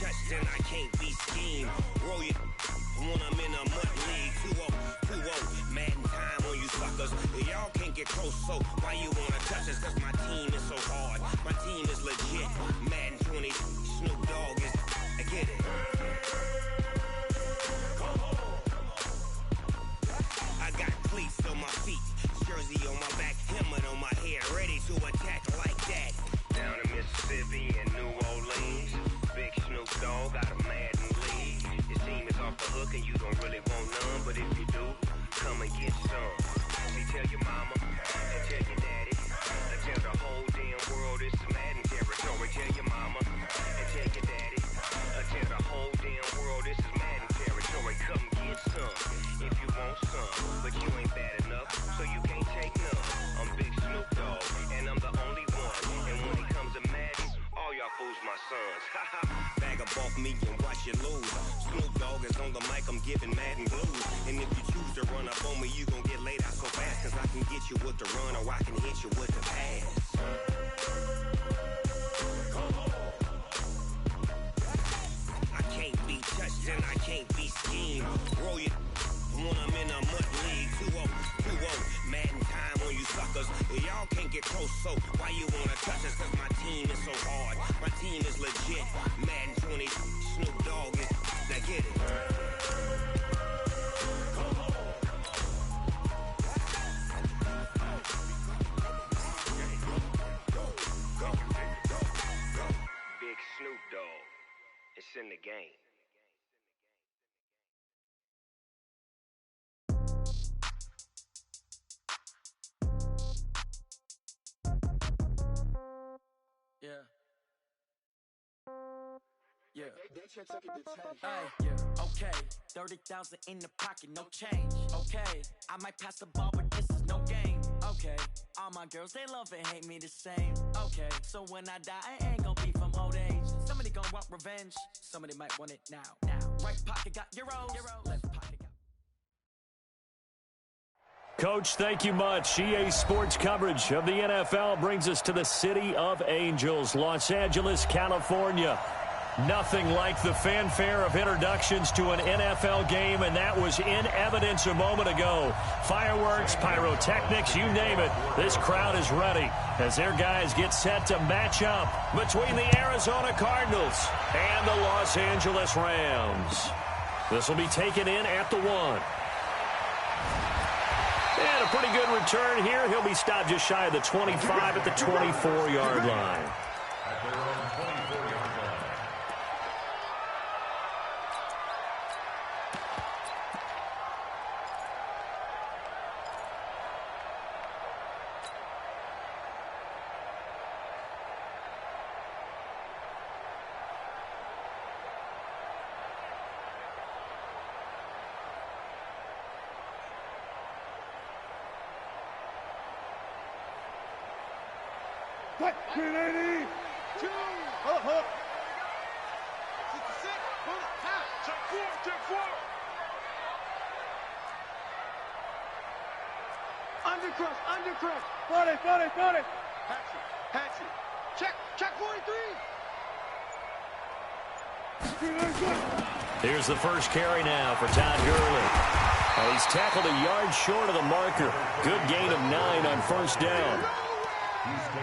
touched, then I can't be schemed. Roll your when I'm in a mud league. 2-0, Madden time on you suckers. Y'all can't get close, so why you wanna touch us? Cause my team is so hard. My team is legit. Madden 20, Snoop Dogg is. I get it. I got cleats on my feet, jersey on my back, helmet on my head, ready to attack like that. Down in Mississippi and New Orleans, big Snoop Dogg got a Madden league. Your team is off the hook and you don't really want none, but if you do, come and get some. See, tell your mama and tell your daddy, and tell the whole damn world it's Madden territory. Tell your mama and tell your daddy, and tell the whole damn world this is Madden territory. Come get some if you want some, but you ain't bad enough, so you can't take none. I'm Big Snoop Dogg, and I'm the only one. And when it comes to Madden, all y'all fools my sons. Bag up off me and watch you lose. Snoop Dogg is on the mic, I'm giving Madden blues. And if you choose to run up on me, you gon' get laid out so fast. Cause I can get you with the run or I can hit you with the pass. I can't be touched and I can't be schemed. Roll your when I'm in a mud league. 2-0, Madden time on you suckers. Y'all can't get close, so why you wanna touch us? Cause my team is so hard. My team is legit. Madden 20, Snoop Dogg is. Now get it. Big Snoop Dogg. It's in the game. Yeah. Yeah. Okay. 30,000 in the pocket, no change. Okay. I might pass the ball, but this is no game. Okay. All my girls, they love and hate me the same. Okay. So when I die, I ain't gonna be from old age. Somebody gonna want revenge. Somebody might want it now. Right pocket got euros. Left pocket got... Coach, thank you much. EA Sports coverage of the NFL brings us to the City of Angels, Los Angeles, California. Nothing like the fanfare of introductions to an NFL game, and that was in evidence a moment ago. Fireworks, pyrotechnics, you name it. This crowd is ready as their guys get set to match up between the Arizona Cardinals and the Los Angeles Rams. This will be taken in at the 1. And a pretty good return here. He'll be stopped just shy of the 25 at the 24-yard line. Undercrush. 40. Hatch it. Check 43. Here's the first carry now for Todd Gurley. He's tackled a yard short of the marker. Good gain of 9 on first down.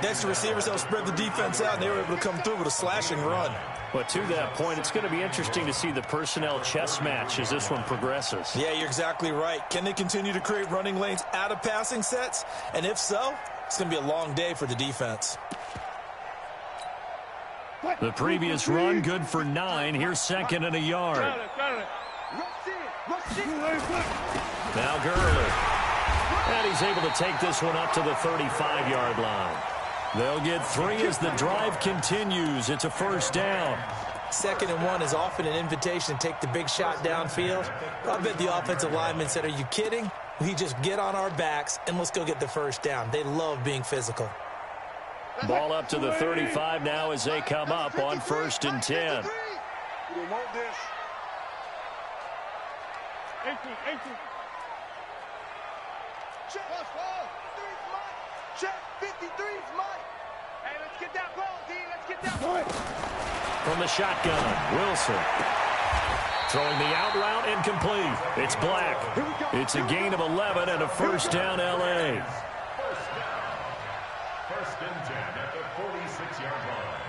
Next, the receivers helped spread the defense out, and they were able to come through with a slashing run. But to that point, it's going to be interesting to see the personnel chess match as this one progresses. Yeah, you're exactly right. Can they continue to create running lanes out of passing sets? And if so, it's going to be a long day for the defense. The previous run, good for 9. Here's second and a yard. Now Gurley. And he's able to take this one up to the 35-yard line. They'll get 3 as the drive continues. It's a first down. 2nd and 1 is often an invitation to take the big shot downfield. I bet the offensive lineman said, are you kidding? We just get on our backs and let's go get the first down. They love being physical. Ball up to the 35 now as they come up on 1st and 10. We don't want this. 18. Check. 53's Mike. Hey, let's get that ball, D. Let's get that ball. from the shotgun. Wilson throwing the out route incomplete. It's Black. It's a gain of 11 and a first down, L.A. First and 10 at the 46-yard line.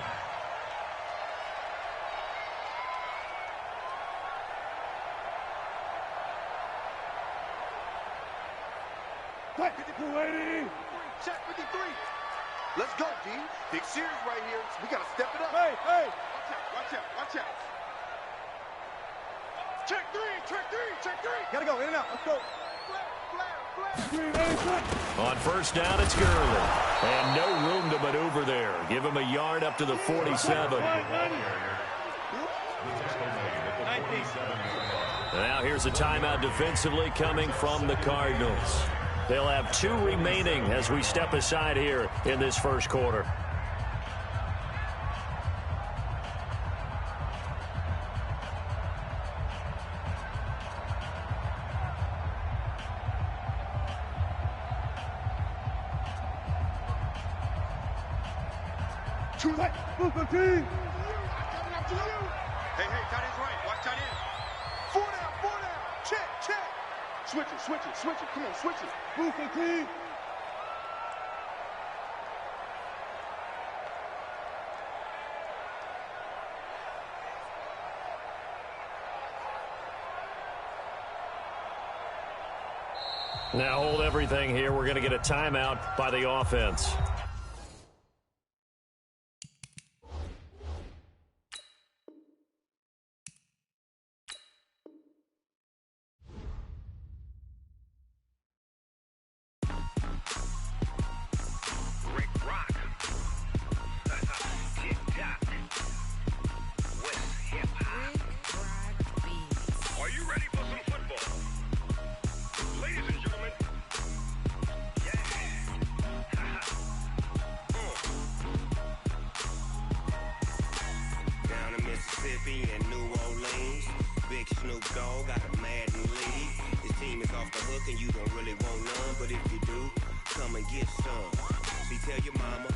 Check 53. Check 53. Let's go, D. Big series right here. We got to step it up. Hey, hey. Watch out, watch out. Check three. Got to go, in and out. Let's go. On first down, it's Gurley. And no room to maneuver there. Give him a yard up to the 47. Now here's a timeout defensively coming from the Cardinals. They'll have 2 remaining as we step aside here in this first quarter. Hey, tight end's right. Watch tight end. 4 down. Check. Switch it. Come on, switch it. Move for team. Now hold everything here. We're going to get a timeout by the offense. Mississippi and New Orleans. Big Snoop Dogg got a Madden league. His team is off the hook and you don't really want none, but if you do, come and get some. See, tell your mama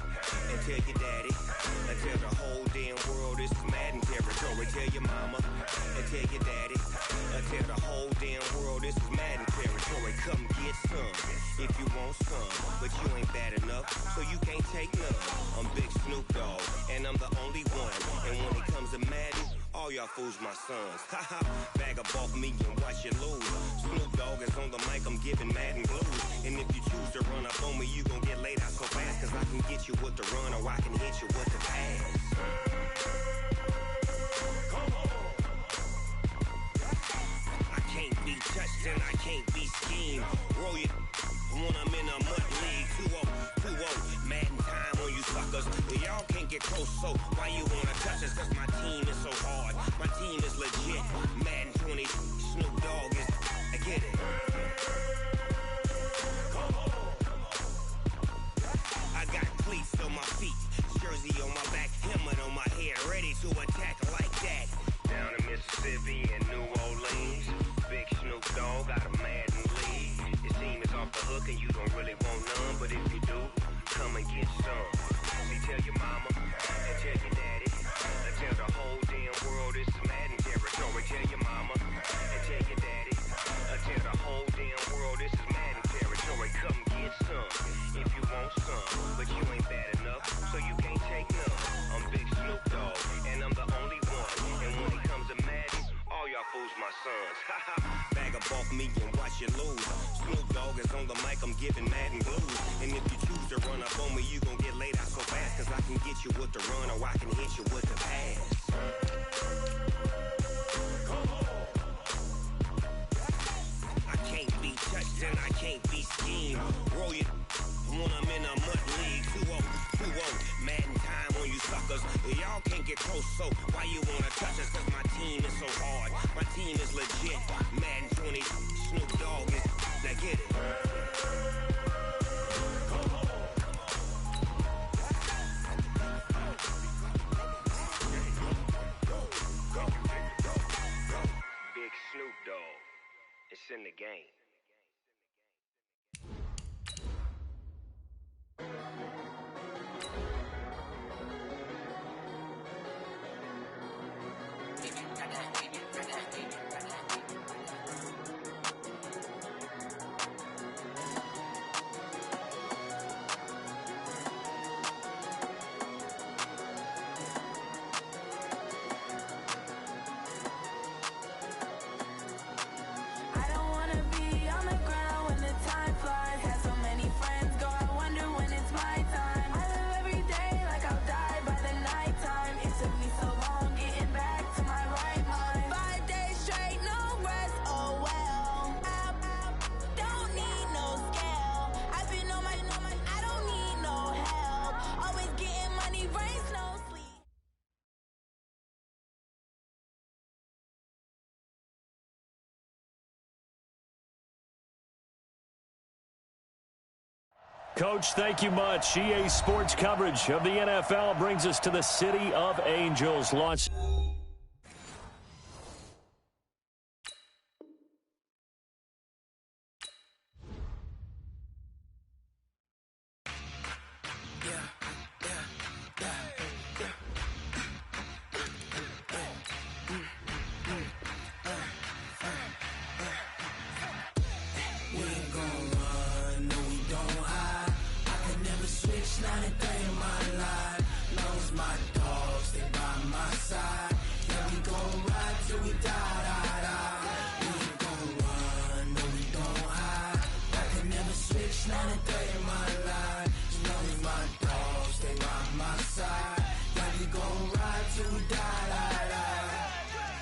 and tell your daddy and tell the whole damn world this is Madden territory. Tell your mama and tell your daddy and tell the whole damn world this is Madden territory. Come get some if you want some, but you ain't bad enough, so you can't take none. I'm Big Snoop Dogg and I'm the only one, and when it comes to Madden, all y'all fools my sons. Haha, bag up off me and watch you lose. Snoop Dogg is on the mic, I'm giving Madden blues. And if you choose to run up on me, you gon' get laid out so fast, cause I can get you with the run or I can hit you with the pass. Come on. I can't be touched and I can't be schemed. Roll you when I'm in a mud league. 2-0, Madden time on you suckers. Y'all can't get close, so why you wanna touch us? Cause my team is so hard, my team is legit. Madden 20, Snoop Dogg is, I get it. I got cleats on my feet, jersey on my back, helmet on my head, ready to attack like that. Down in Mississippi and New Orleans, Big Snoop Dogg got a Madden league. His team is off the hook and you don't really want none, but if you do, come and get some. See, tell your mama and tell your daddy and tell the whole damn world this is Madden territory. Tell your mama and tell your daddy and tell the whole damn world this is Madden territory. Come get some if you want some, but you ain't bad enough, so you can't take none. I'm Big Snoop Dogg and I'm the only one, and when it comes to Madden, all y'all fools my sons. Bag up off me and watch you lose. Snoop Dogg is on the mic, I'm giving Madden blues. And if you choose to run up on me, you gon' get laid out so fast, cause I can get you with the run or I can hit you with the pass. I can't be touched and I can't be schemed. Roll you when I'm in a mud league. 2-0, Madden time on you suckers. Y'all can't get close, so why you wanna touch us? Cause my team is so hard, my team is legit. Madden 20, Snoop Dogg is, now get it. Big Snoop Dogg, it's in the game. Coach, thank you much. EA Sports coverage of the NFL brings us to the City of Angels. Los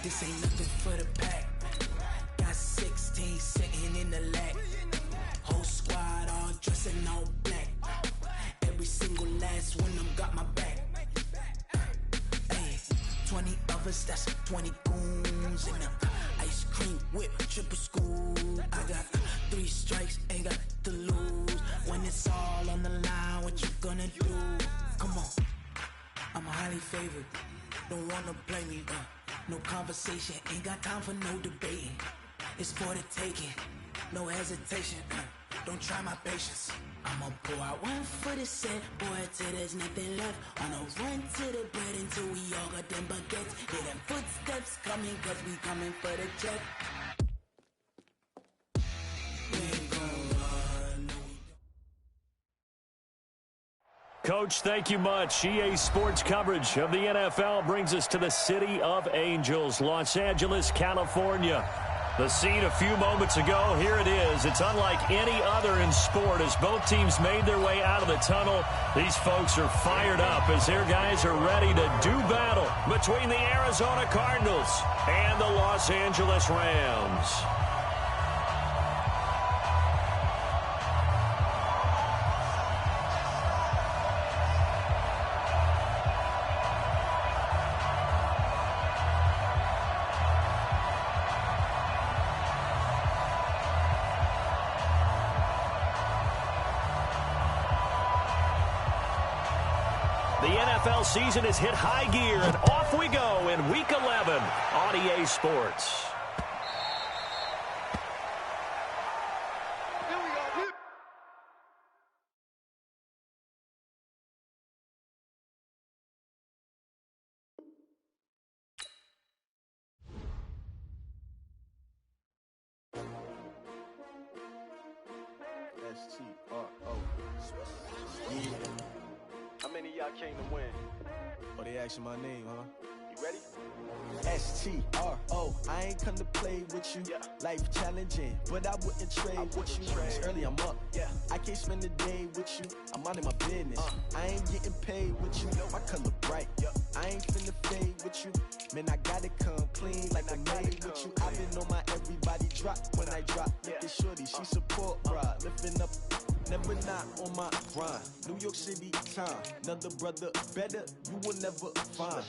This ain't nothing for the pack. Got 16 sitting in the lap. Whole squad all dressed in all black. Every single last one of them got my back. Hey, 20 of us, that's 20 goons in the ice cream whip, triple school. I got 3 strikes, ain't got to lose. When it's all on the line, what you gonna do? Come on, I'm highly favored. Don't wanna blame me, no conversation, ain't got time for no debating. It's for the taking, no hesitation, don't try my patience. I'ma pour out one for the set, boy, till there's nothing left. On a run to the bread until we all got them baguettes. Hear them footsteps coming, cause we coming for the check. We ain't gon' run, no. Coach, thank you much. EA Sports coverage of the NFL brings us to the City of Angels, Los Angeles, California. The scene a few moments ago, here it is. It's unlike any other in sport as both teams made their way out of the tunnel. These folks are fired up as their guys are ready to do battle between the Arizona Cardinals and the Los Angeles Rams. The NFL season has hit high gear, and off we go in Week 11 on EA Sports. Here we go. S-T-R-O. Yeah. How many of y'all came to win? Oh, they asking my name, huh? You ready? S-T-R-O. I ain't come to play with you. Yeah. Life challenging, but I wouldn't trade with you. It's early, I'm up. Yeah. I can't spend the day with you. I'm minding my business. I ain't getting paid with you. My color bright. Yeah. I ain't finna fade with you. Man, I gotta come clean like I made with you. I've been on my everybody drop when I drop. Look at shorty, she support, bruh. Lifting up. Never not on my grind. New York City time. Another brother better, you will never find.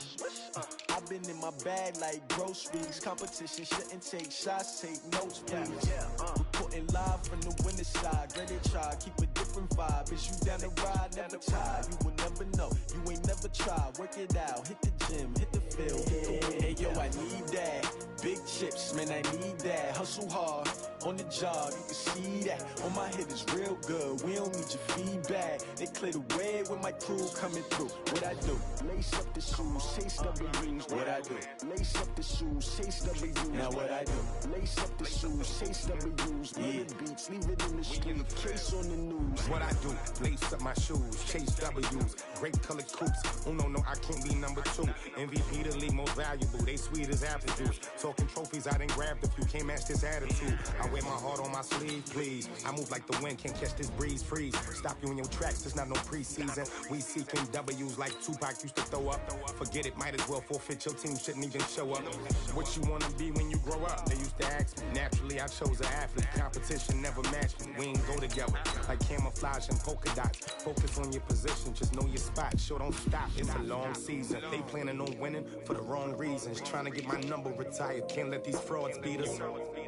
I've been in my bag like groceries. Competition shouldn't take shots, take notes, please. Reporting live from the winter side. Ready to try, keep a different vibe. Is you down the ride, never tired. You will never know, you ain't never tried. Work it out, hit the gym, hit the field, hit the win. Hey yo, I need that. Big chips, man, I need that. Hustle hard, on the job, you can see that. On my hit is real good, we don't need your feedback. They clear the way when my crew coming through. What I do? Lace up the shoes, chase W's. What I do? Lace up the shoes, chase W's. Now what I do? Lace up the shoes, chase W's. Yeah. Beats, leave it in the street, case on the news. What I do? Lace up my shoes, chase W's. Great colored coops. Oh no, I can't be number 2. MVP the league most valuable. They sweet as apple juice. Talking trophies, I done grabbed a few. Can't match this attitude. I wear my heart on my sleeve, please. I move like the wind, can't catch this breeze. Freeze. Stop you in your tracks. It's not no preseason. We seeking W's like Tupac used to throw up. Forget it, might as well forfeit. Your team shouldn't even show up. What you wanna be when you grow up? They used to ask me. Naturally, I chose an athlete. Competition never matched me. We ain't go together like camouflage and polka dots. Focus on your position, just know your spot. Sure, don't stop. It's a long season. They planning on winning for the wrong reasons. Trying to get my number retired. Can't let these frauds beat us.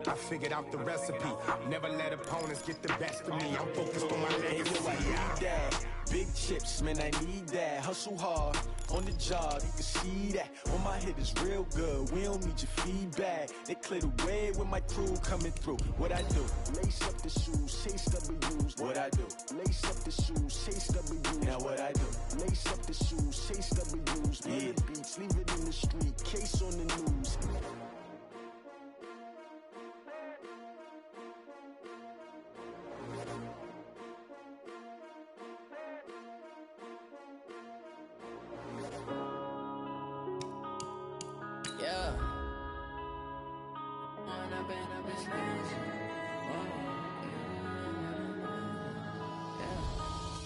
I figured out the rest. recipe. Never let opponents get the best of me. I'm focused on my legacy. I need that. Big chips, man, I need that. Hustle hard on the job, you can see that. On my head is real good. We don't need your feedback. They clear the way with my crew coming through. What I do? Lace up the shoes, chase W's. What I do? Lace up the shoes, chase W's. Now what I do? Lace up the shoes, chase W's. Yeah. The beats, leave it in the street. Case on the news. Yeah.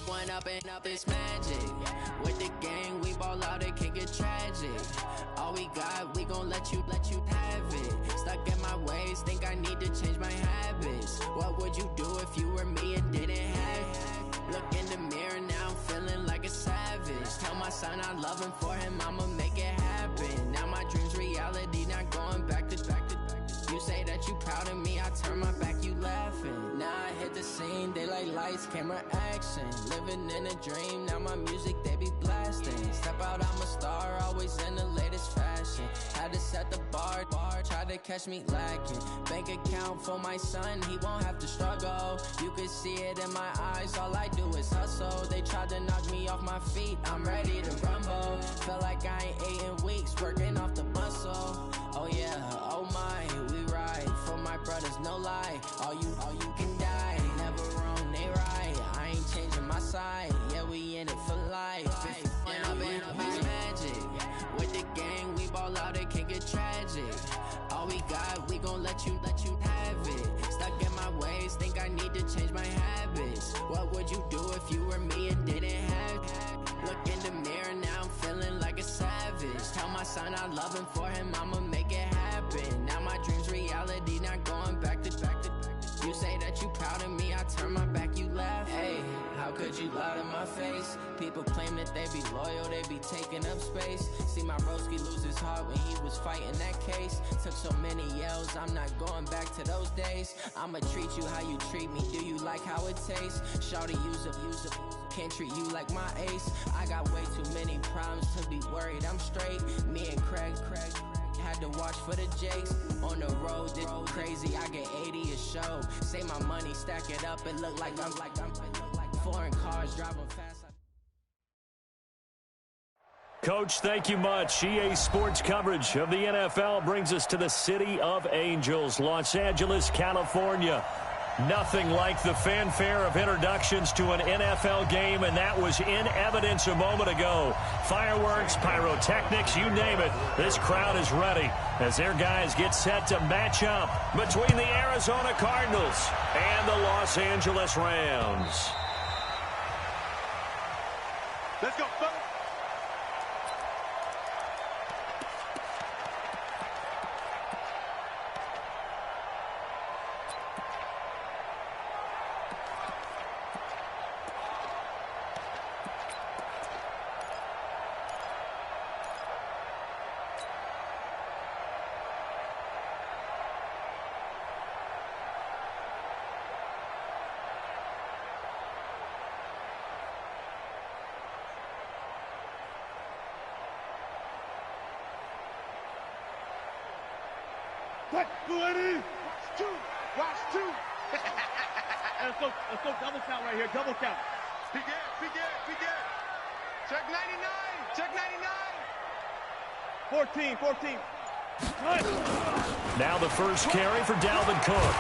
One up and up is magic. With the gang, we ball out, it can get tragic. All we got, we gon' let you have it. Stuck in my ways, think I need to change my habits. What would you do if you were me and didn't have it? Look in the mirror, now I'm feeling like a savage. Tell my son I love him, for him I'ma make it happen. Now my dream's reality, not going back to. You say that you proud of me, I turn my back, you laughing. Now I hit the scene, daylight lights, camera action. Living in a dream, now my music, they be blasting. Step out, I'm a star, always in the latest fashion. Had to set the bar, try to catch me lacking. Bank account for my son, he won't have to struggle. You can see it in my eyes, all I do is hustle. They tried to knock me off my feet, I'm ready to rumble. Felt like I ain't ate in weeks, working off the muscle. Oh yeah, oh my, we ride for my brothers, no lie. All you can die, never wrong, they right. I ain't changing my side, yeah, we in it for life. If up is magic. With the gang, we ball out, it can get tragic. All we got, we gon' let you have it. Stuck in my ways, think I need to change my habits. What would you do if you were me and didn't have it? Look in the mirror, now I'm feeling like a savage. Tell my son I love him, for him I'ma make it happen. Now my dream's reality, not going back to. You say that you proud of me, I turn my back, you laugh. Hey, how could you lie to my face? People claim that they be loyal, they be taking up space. See my broski lose his heart when he was fighting that case. Took so many yells, I'm not going back to those days. I'ma treat you how you treat me, do you like how it tastes? Shawty, use up, can't treat you like my ace. I got way too many problems to be worried, I'm straight. Me and Craig had to watch for the Jakes. On the road, this crazy, I get 80 a show. Say my money, stack it up, it look like I'm foreign cars driving fast. Coach, thank you much. EA Sports coverage of the NFL brings us to the City of Angels, Los Angeles, California. Nothing like the fanfare of introductions to an NFL game, and that was in evidence a moment ago. Fireworks, pyrotechnics, you name it. This crowd is ready as their guys get set to match up between the Arizona Cardinals and the Los Angeles Rams. Let's go, fellas. Watch two. Let's go double count right here, double count. Begin. Check 99. 14. Now the first carry for Dalvin Cook.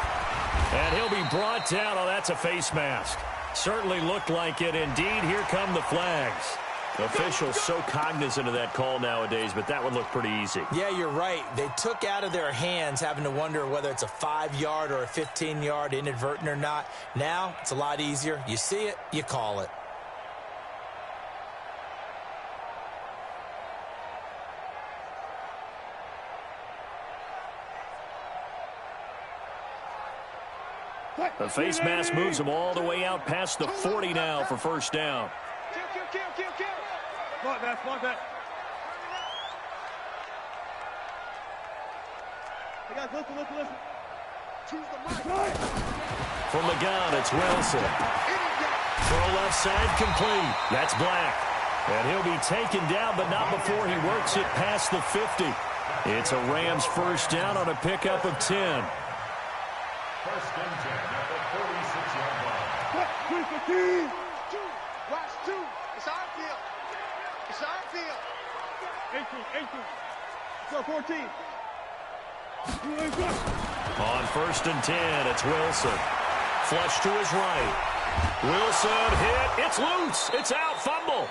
And he'll be brought down. Oh, that's a face mask. Certainly looked like it. Indeed, here come the flags. Officials so cognizant of that call nowadays, but that would look pretty easy. Yeah, you're right. They took out of their hands having to wonder whether it's a 5-yard or a 15-yard inadvertent or not. Now, it's a lot easier. You see it, you call it. The face mask moves them all the way out past the 40 now for first down. Kill. Smart that. Hey, guys, listen. From the gun, it's Wilson. Throw left side complete. That's Black. And he'll be taken down, but not before he works it past the 50. It's a Rams first down on a pickup of 10. First and 10 at the 46-yard line. Watch two. It's our field. It's our field. 18. So 14. On first and 10, it's Wilson. Flush to his right. Wilson hit. It's loose. It's out. Fumble.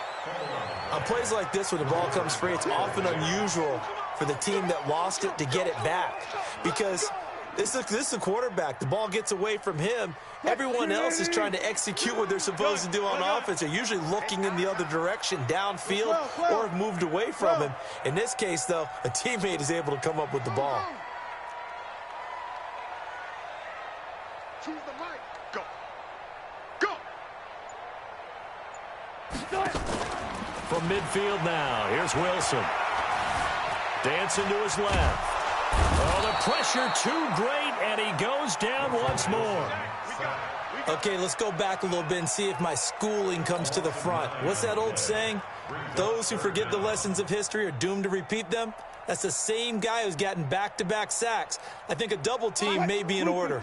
On plays like this, when the ball comes free, it's often unusual for the team that lost it to get it back. Because this is a quarterback. The ball gets away from him. Everyone else is trying to execute what they're supposed to do on offense. They're usually looking in the other direction, downfield, or have moved away from him. In this case, though, a teammate is able to come up with the ball. Choose the mic. Go. Go. From midfield now, here's Wilson. Dancing to his left. Oh, the pressure too great, and he goes down once more. Okay, let's go back a little bit and see if my schooling comes to the front. What's that old saying? Those who forget the lessons of history are doomed to repeat them. That's the same guy who's gotten back-to-back sacks. I think a double team may be in order.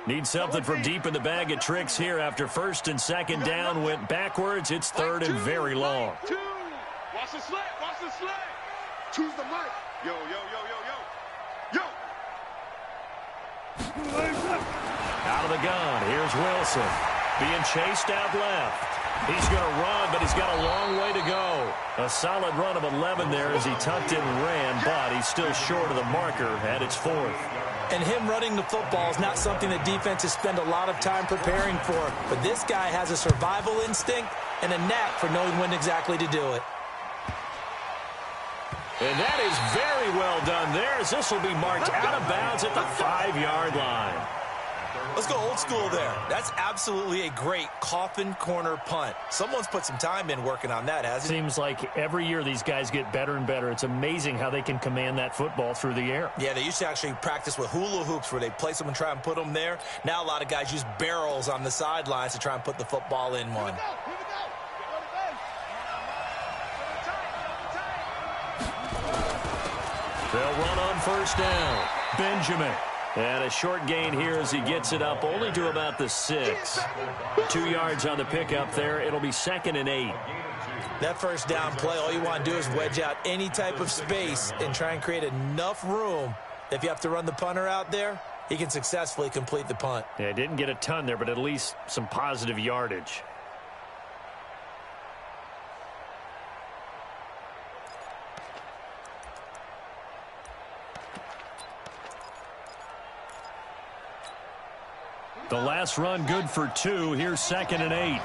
Need something from deep in the bag of tricks here after first and second down went backwards. It's third and very long. Watch the sled. Watch the sled. Choose the mic. Yo. Out of the gun, here's Wilson. Being chased out left. He's going to run, but he's got a long way to go. A solid run of 11 there as he tucked in and ran, but he's still short of the marker at its fourth. And him running the football is not something that defenses spend a lot of time preparing for. But this guy has a survival instinct and a knack for knowing when exactly to do it. And that is very well done there, as this will be marked out of bounds at the 5-yard line. Let's go old school there. That's absolutely a great coffin corner punt. Someone's put some time in working on that, hasn't he? Seems like every year these guys get better and better. It's amazing how they can command that football through the air. Yeah, they used to actually practice with hula hoops where they place them and try and put them there. Now a lot of guys use barrels on the sidelines to try and put the football in one. They'll run on first down. Benjamin. And a short gain here as he gets it up only to about the 6. 2 yards on the pickup there. It'll be 2nd and 8. That first down play, all you want to do is wedge out any type of space and try and create enough room. If you have to run the punter out there, he can successfully complete the punt. Yeah, didn't get a ton there, but at least some positive yardage. The last run good for 2. Here's 2nd and 8.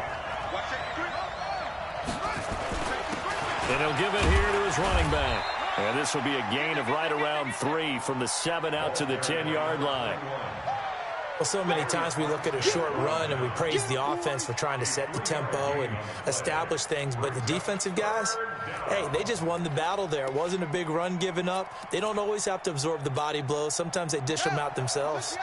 And he'll give it here to his running back. And this will be a gain of right around 3 from the 7 out to the 10-yard line. Well, so many times we look at a short run and we praise the offense for trying to set the tempo and establish things. But the defensive guys, hey, they just won the battle there. It wasn't a big run given up. They don't always have to absorb the body blows. Sometimes they dish them out themselves.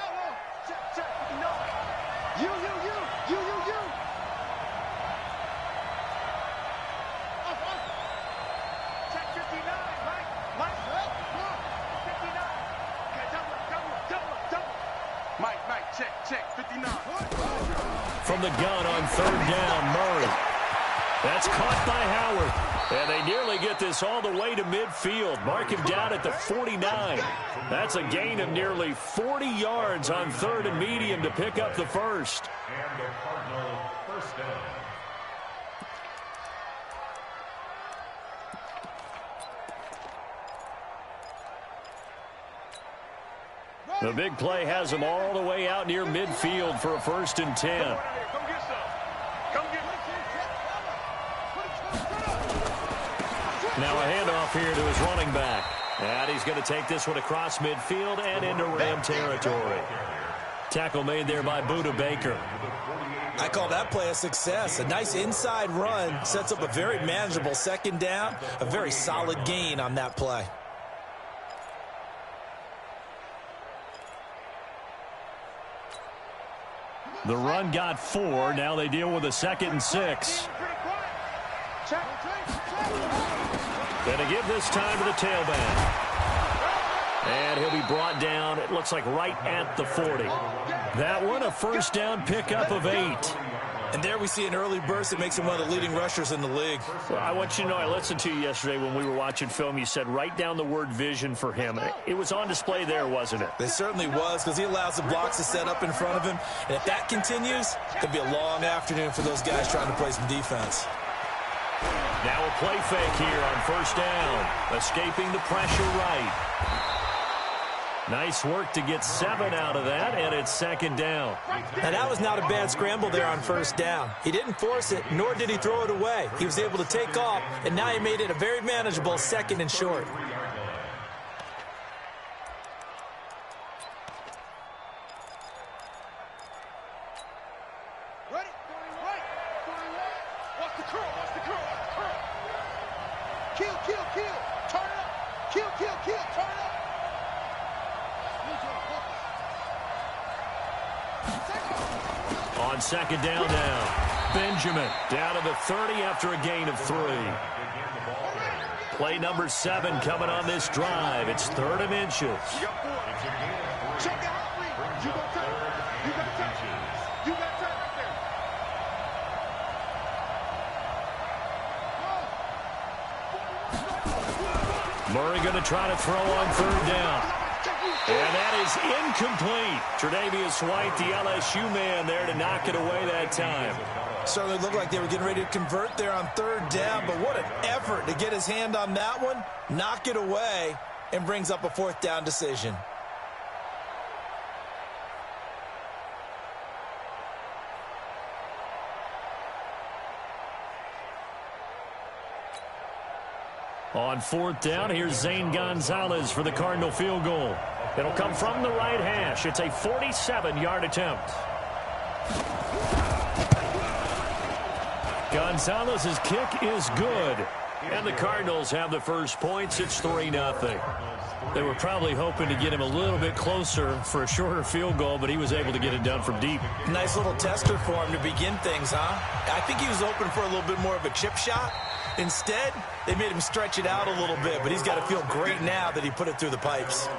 From the gun on 3rd down, Murray. That's caught by Howard. And they nearly get this all the way to midfield. Mark him down at the 49. That's a gain of nearly 40 yards on 3rd and medium to pick up the first. And the Cardinal first down. The big play has them all the way out near midfield for a 1st and 10. Now a handoff here to his running back. And he's going to take this one across midfield and into Ram territory. Tackle made there by Buda Baker. I call that play a success. A nice inside run sets up a very manageable 2nd down. A very solid gain on that play. The run got 4. Now they deal with a 2nd and 6. Gonna give this time to the tailback. And he'll be brought down, it looks like right at the 40. That one, a first down pickup of 8. And there we see an early burst that makes him one of the leading rushers in the league. Well, I want you to know, I listened to you yesterday when we were watching film. You said write down the word vision for him. It was on display there, wasn't it? It certainly was, because he allows the blocks to set up in front of him. And if that continues, it could be a long afternoon for those guys trying to play some defense. Now a play fake here on first down. Escaping the pressure right. Nice work to get 7 out of that, and it's 2nd down. Now, that was not a bad scramble there on first down. He didn't force it, nor did he throw it away. He was able to take off, and now he made it a very manageable 2nd and short. Ready? Right. Watch the curl. Kill. Turn it up. Kill. Turn it up. On 2nd down now, Benjamin down to the 30 after a gain of 3. Play number 7 coming on this drive. It's 3rd and inches. Check the hot read. You got time right there. Murray going to try to throw on 3rd down. And that is incomplete. Tre'Davious White, the LSU man there to knock it away that time. Certainly looked like they were getting ready to convert there on 3rd down, but what an effort to get his hand on that one, knock it away, and brings up a 4th down decision. On 4th down, here's Zane Gonzalez for the Cardinal field goal. It'll come from the right hash. It's a 47-yard attempt. Gonzalez's kick is good. And the Cardinals have the first points. It's 3-0. They were probably hoping to get him a little bit closer for a shorter field goal, but he was able to get it done from deep. Nice little tester for him to begin things, huh? I think he was hoping for a little bit more of a chip shot. Instead, they made him stretch it out a little bit, but he's got to feel great now that he put it through the pipes.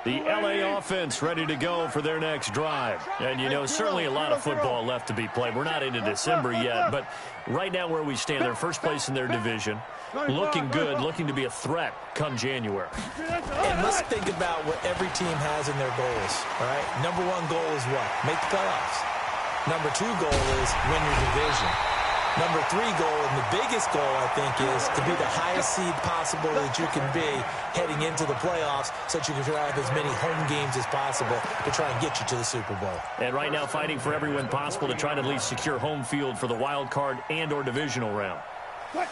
The LA offense ready to go for their next drive. And, you know, certainly a lot of football left to be played. We're not into December yet, but right now where we stand, they're first place in their division. Looking good, looking to be a threat come January. And let's think about what every team has in their goals, all right? Number 1 goal is what? Make the playoffs. Number 2 goal is win your division. Number 3 goal, and the biggest goal, I think, is to be the highest seed possible that you can be heading into the playoffs so that you can have as many home games as possible to try and get you to the Super Bowl. And right now fighting for every win possible to try to at least secure home field for the wild card and or divisional round.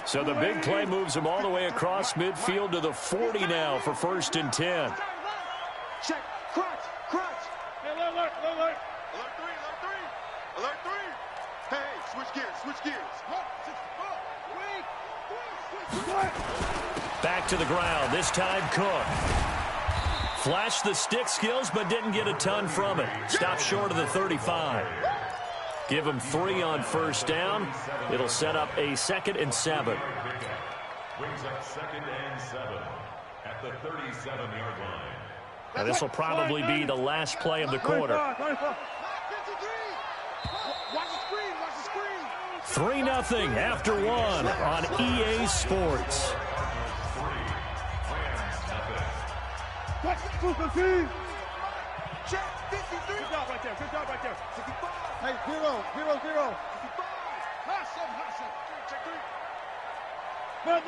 So the big play moves them all the way across midfield to the 40 now for 1st and 10. Check. Crunch. Hey, alert. Alert 3. Hey, switch gears. Back to the ground. This time Cook. Flashed the stick skills, but didn't get a ton from it. Stopped short of the 35. Give him 3 on 1st down. It'll set up a 2nd and 7. Brings up 2nd and 7 at the 37-yard line. And this will probably be the last play of the quarter. 3-0 after 1 on EA Sports. Check 53. Good job right there. 55. Hey, 0. Hot shot. Check 3. Left.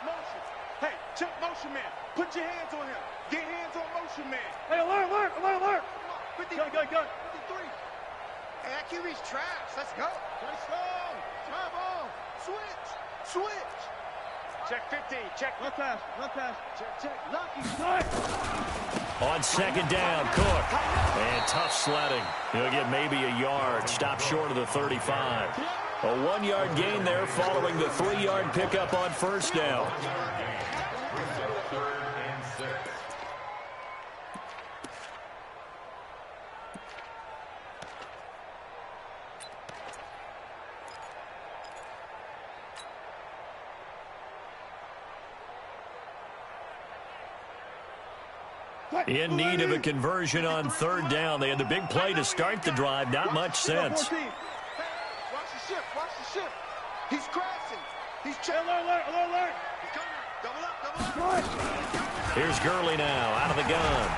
Motion. Hey, check motion man. Put your hands on him. Get hands on motion man. Hey, alert. 50. Go. 53. Hey, that QB's trash. Let's go. Time on. Switch. Check 15. Check. Left pass. Check. Lucky. On 2nd down, Cook. And tough sledding. He'll get maybe a yard. Stop short of the 35. A 1-yard gain there following the 3-yard pickup on first down. In need of a conversion on third down. They had the big play to start the drive. Not much sense. Watch the shift. Watch the shift. He's crashing. He's alert. He's coming. Double up. Here's Gurley now out of the gun.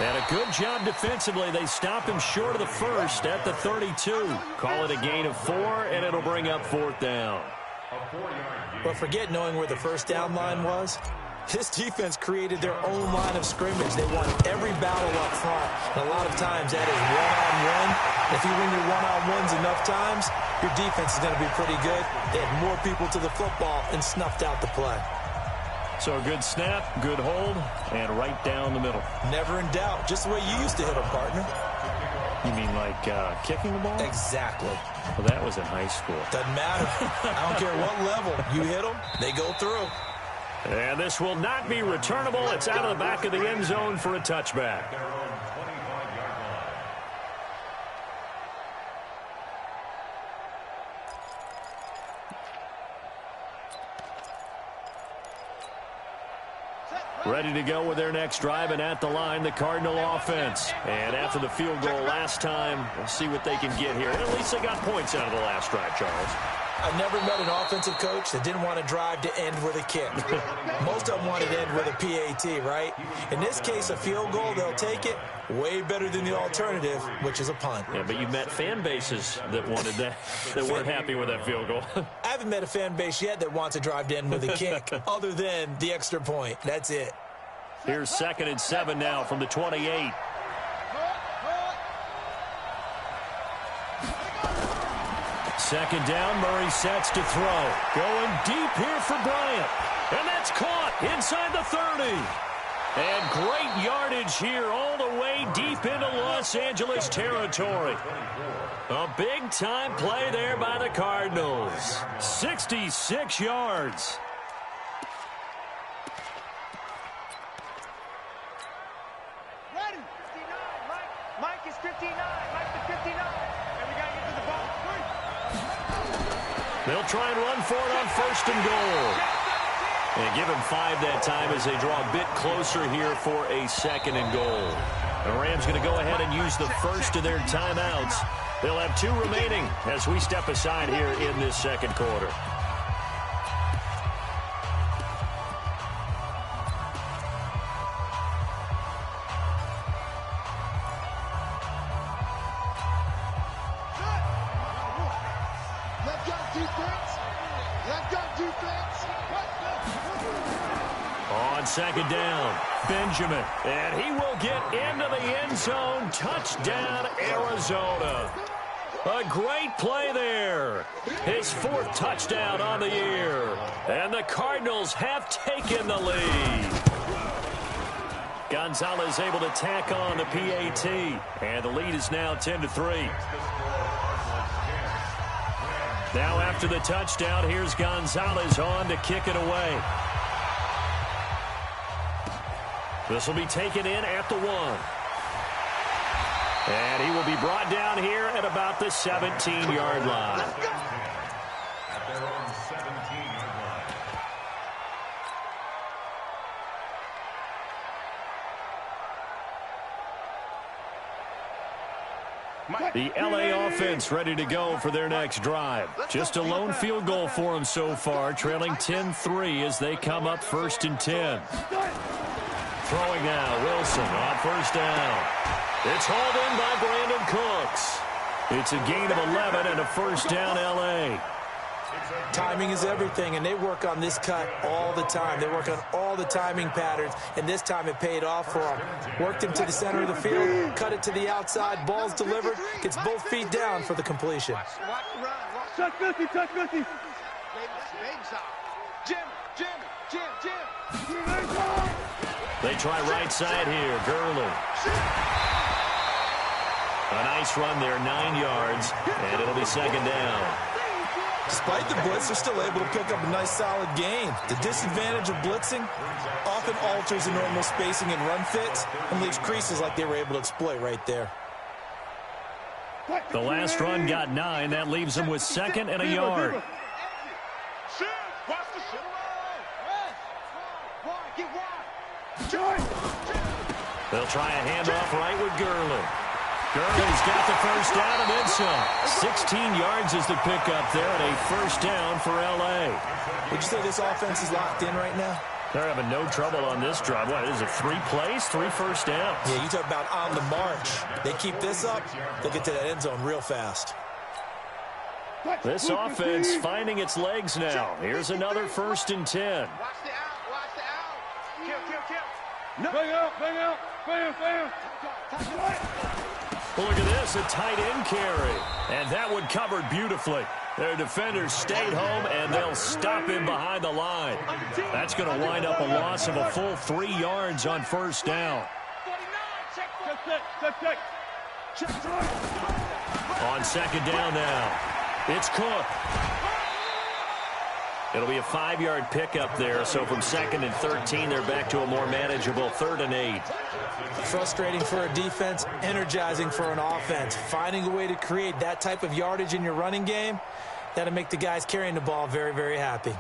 And a good job defensively. They stop him short of the first at the 32. Call it a gain of 4, and it'll bring up fourth down. But forget knowing where the first down line was. This defense created their own line of scrimmage. They won every battle up front. And a lot of times that is one-on-one. If you win your one-on-ones enough times, your defense is going to be pretty good. They had more people to the football and snuffed out the play. So a good snap, good hold, and right down the middle. Never in doubt. Just the way you used to hit them, partner. You mean like kicking the ball? Exactly. Well, that was in high school. Doesn't matter. I don't care what level. You hit them, they go through. And this will not be returnable. It's out of the back of the end zone for a touchback. Ready to go with their next drive, and at the line, the Cardinal offense. And after the field goal last time, we'll see what they can get here. And at least they got points out of the last drive, Charles. I've never met an offensive coach that didn't want to drive to end with a kick. Most of them want to end with a PAT, right? In this case, a field goal, they'll take it. Way better than the alternative, which is a punt. Yeah, but you've met fan bases that wanted that, that weren't happy with that field goal. I haven't met a fan base yet that wants to drive to end with a kick, other than the extra point. That's it. Here's 2nd and 7 now from the 28. Second down, Murray sets to throw. Going deep here for Bryant. And that's caught inside the 30. And great yardage here all the way deep into Los Angeles territory. A big-time play there by the Cardinals. 66 yards. Ready. 59. Mike is 59. Mike is 59. And we got to get to the ball. They'll try and run for it on 1st and goal. And give him 5 that time as they draw a bit closer here for a 2nd and goal. The Rams going to go ahead and use the first of their timeouts. They'll have 2 remaining as we step aside here in this second quarter. On 2nd down, Benjamin, and he will get into the end zone. Touchdown, Arizona. A great play there. His 4th touchdown on the year. And the Cardinals have taken the lead. Gonzalez able to tack on the PAT, and the lead is now 10-3. Now after the touchdown, here's Gonzalez on to kick it away. This will be taken in at the 1. And he will be brought down here at about the 17-yard line. At their own 17-yard line. The LA offense ready to go for their next drive. Just a lone field goal for them so far, trailing 10-3 as they come up 1st and 10. Throwing now, Wilson on 1st down. It's hauled in by Brandon Cooks. It's a gain of 11 and a 1st down, L.A. Timing is everything, and they work on this cut all the time. They work on all the timing patterns, and this time it paid off for them. Worked him to the center of the field, cut it to the outside, ball's delivered, gets both feet down for the completion. Touch 50, touch 50. Jim. Jim. They try right side here, Gurley. A nice run there, 9 yards, and it'll be second down. Despite the blitz, they're still able to pick up a nice, solid gain. The disadvantage of blitzing often alters the normal spacing and run fits and leaves creases like they were able to exploit right there. The last run got 9. That leaves them with second and a yard. They'll try a handoff right with Gurley. Gurley's got the first down and then some. 16 yards is the pickup there and a first down for L.A. Would you say this offense is locked in right now? They're having no trouble on this drive. What is it, 3 plays, 3 first downs? Yeah, you talk about on the march. They keep this up, they'll get to that end zone real fast. This offense finding its legs now. Here's another 1st and 10. Watch the out, watch the out. Kill. Bang out, bang out, bam. Well, look at this, a tight end carry. And that one covered beautifully. Their defenders stayed home, and they'll stop him behind the line. That's going to wind up a loss of a full 3 yards on first down. On second down now, it's Cook. It'll be a 5-yard pickup there, so from 2nd and 13, they're back to a more manageable 3rd and 8. Frustrating for a defense, energizing for an offense. Finding a way to create that type of yardage in your running game, that'll make the guys carrying the ball very, very happy.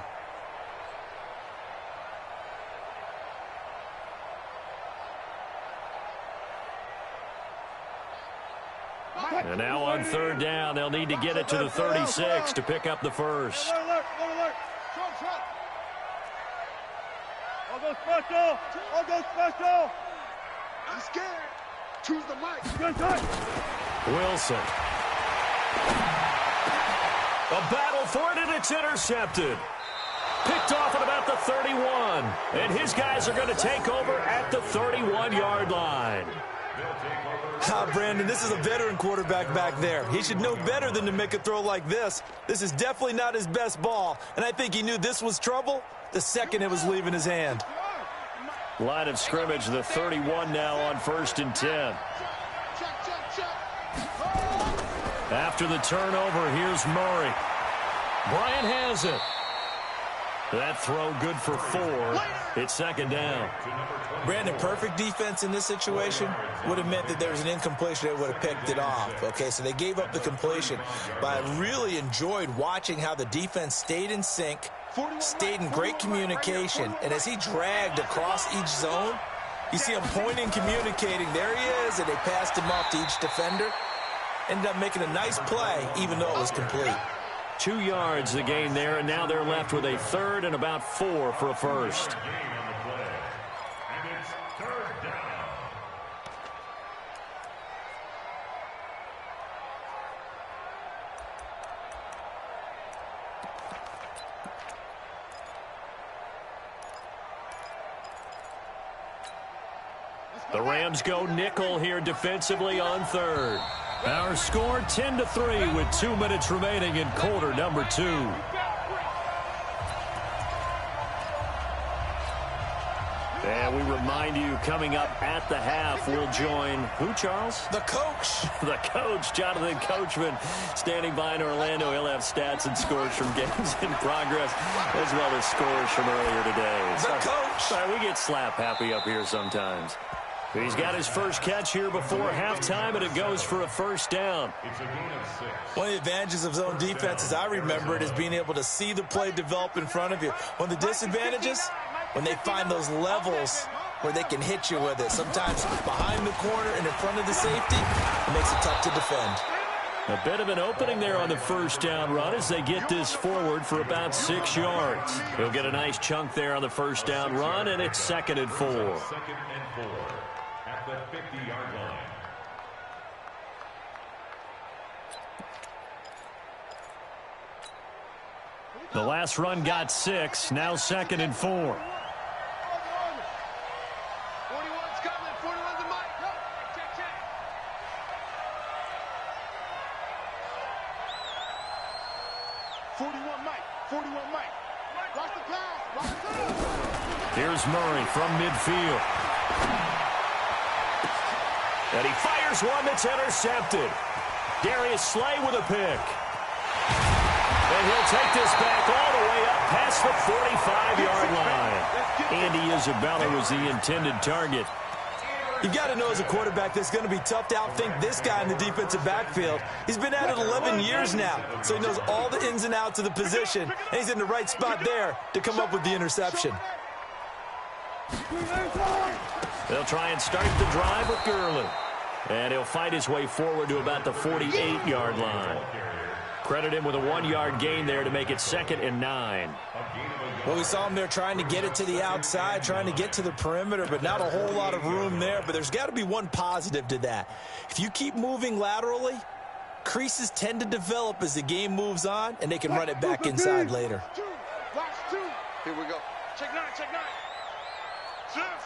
And now on 3rd down, they'll need to get it to the 36 to pick up the first. I'll go special. I'm scared. Choose the mic. Wilson. A battle for it, and it's intercepted. Picked off at about the 31. And his guys are going to take over at the 31-yard line. Brandon, this is a veteran quarterback back there. He should know better than to make a throw like this. This is definitely not his best ball, and I think he knew this was trouble the second it was leaving his hand. Line of scrimmage, the 31 now on 1st and 10. After the turnover, here's Murray. Bryant has it. That throw good for 4. It's second down. Brandon, perfect defense in this situation would have meant that there was an incompletion. They would have picked it off. Okay, so they gave up the completion. But I really enjoyed watching how the defense stayed in sync, stayed in great communication. And as he dragged across each zone, you see him pointing, communicating. There he is, and they passed him off to each defender. Ended up making a nice play, even though it was complete. 2 yards the gain there, and now they're left with a 3rd and about 4 for a first. The Rams go nickel here defensively on 3rd. Our score 10-3 with 2 minutes remaining in quarter number 2. And we remind you, coming up at the half, we'll join who, Charles? The coach. The coach, Jonathan Coachman, standing by in Orlando. He'll have stats and scores from games in progress, as well as scores from earlier today. The coach. Sorry, we get slap happy up here sometimes. He's got his first catch here before halftime, and it goes for a first down. One of the advantages of zone defense, as I remember it, is being able to see the play develop in front of you. One of the disadvantages, when they find those levels where they can hit you with it. Sometimes behind the corner and in front of the safety, it makes it tough to defend. A bit of an opening there on the first down run as they get this forward for about 6 yards. He'll get a nice chunk there on the first down run, and it's 2nd and 4. 2nd and 4 at the 50-yard line. The last run got 6, now 2nd and 4. 41's coming, 41's the mic. Check. 41 Mike. Watch the pass. Here's Murray from midfield. And he fires one that's intercepted. Darius Slay with a pick. And he'll take this back all the way up past the 45-yard line. Andy Isabella was the intended target. You got to know as a quarterback that's going to be tough to outthink this guy in the defensive backfield. He's been at it 11 years now, so he knows all the ins and outs of the position, and he's in the right spot there to come up with the interception. They'll try and start the drive with Gurley. And he'll fight his way forward to about the 48-yard line. Credit him with a 1-yard gain there to make it 2nd and 9. Well, we saw him there trying to get it to the outside, trying to get to the perimeter, but not a whole lot of room there. But there's got to be one positive to that. If you keep moving laterally, creases tend to develop as the game moves on, and they can run it back inside later. Here we go. Check 9, check 9.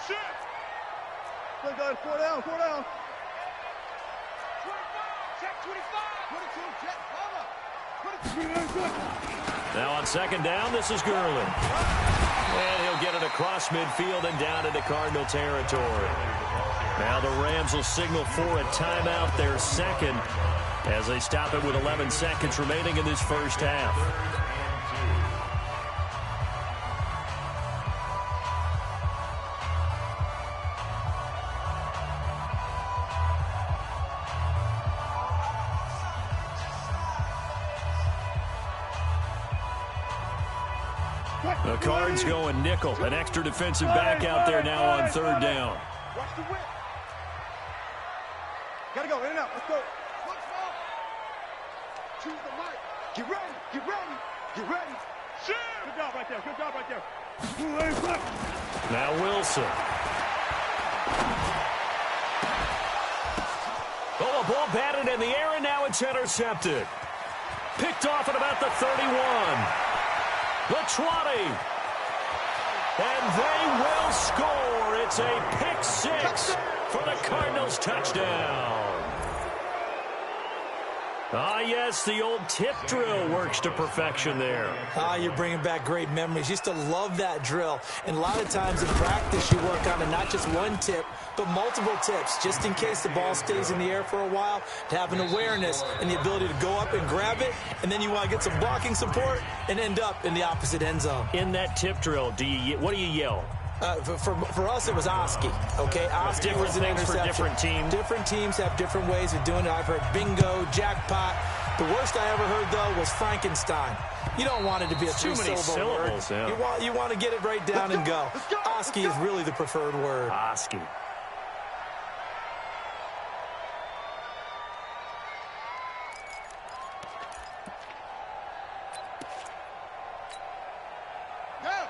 Shift. Good, guys. 4 down. 25. Check 25. 22, check. Now on 2nd down, this is Gurley. And he'll get it across midfield and down into Cardinal territory. Now the Rams will signal for a timeout, their 2nd, as they stop it with 11 seconds remaining in this first half. The Cards going nickel. An extra defensive back out there now on 3rd down. Watch the whip. Gotta go in and out. Let's go. Choose the mic. Get ready. Shoot. Good job right there. Now Wilson. Oh, a ball batted in the air, and now it's intercepted. Picked off at about the 31. The 20. And they will score. It's a pick 6 for the Cardinals touchdown. Ah, yes, the old tip drill works to perfection there. Ah, you're bringing back great memories. Used to love that drill. And a lot of times in practice, you work on it, not just one tip, but multiple tips, just in case the ball stays in the air for a while, to have an awareness and the ability to go up and grab it, and then you want to get some blocking support and end up in the opposite end zone. In that tip drill, what do you yell? For us, it was Oski. Okay, Oski was an interception. For different teams. Different teams have different ways of doing it. I've heard bingo, jackpot. The worst I ever heard, though, was Frankenstein. You don't want it to be a three-syllable word. Yeah. You want to get it right down and go. Oski is really the preferred word. Oski.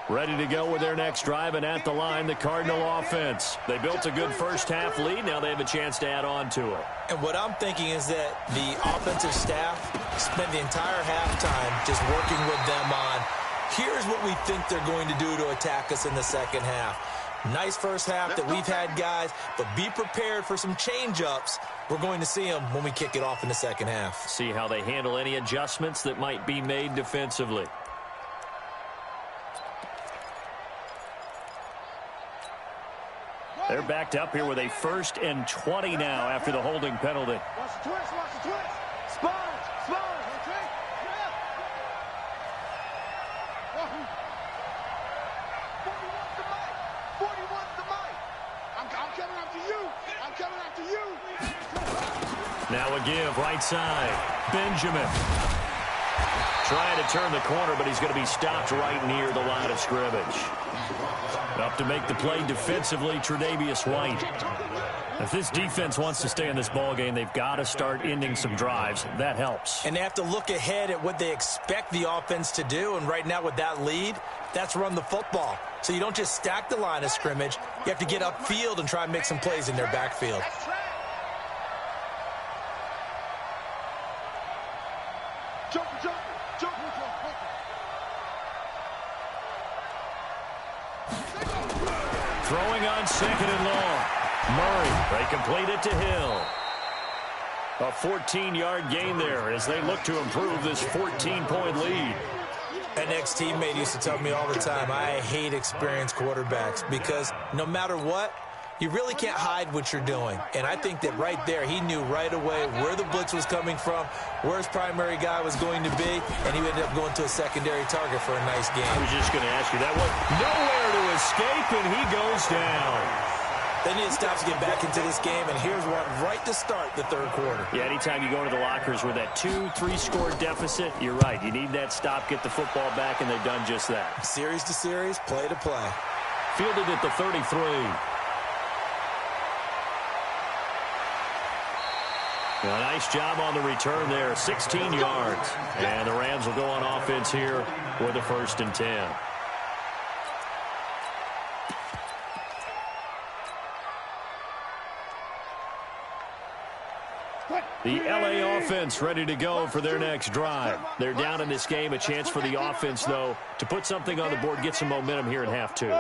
Ready to go with their next drive, and at the line, the Cardinal offense. They built a good first-half lead. Now they have a chance to add on to it. And what I'm thinking is that the offensive staff spent the entire halftime just working with them on, here's what we think they're going to do to attack us in the second half. Nice first half that we've had, guys, but be prepared for some change-ups. We're going to see them when we kick it off in the second half. See how they handle any adjustments that might be made defensively. They're backed up here with a 1st and 20 now after the holding penalty. Watch the twist. Sponge. Okay. Yeah. 41's the mic. I'm coming after you. Now a give, right side. Benjamin. Trying to turn the corner, but he's going to be stopped right near the line of scrimmage. Up to make the play defensively, Tre'Davious White. If this defense wants to stay in this ballgame, they've got to start ending some drives. That helps. And they have to look ahead at what they expect the offense to do. And right now with that lead, that's run the football. So you don't just stack the line of scrimmage. You have to get upfield and try and make some plays in their backfield. Jump. Throwing on 2nd and long. Murray, they complete it to Hill. A 14-yard gain there as they look to improve this 14-point lead. An ex-teammate used to tell me all the time, I hate experienced quarterbacks because no matter what, You really can't hide what you're doing. And I think that right there, he knew right away where the blitz was coming from, where his primary guy was going to be, and he ended up going to a secondary target for a nice game. I was just going to ask you, that was nowhere to escape, and he goes down. They need to stop to get back into this game, and here's one right to start the third quarter. Yeah, anytime you go into the lockers with that 2-3 score deficit, you're right. You need that stop, get the football back, and they've done just that. Series to series, play to play. Fielded at the 33. A nice job on the return there, 16 yards. And the Rams will go on offense here with a 1st and 10. The LA offense ready to go for their next drive. They're down in this game. A chance for the offense, though, to put something on the board, get some momentum here in half 2.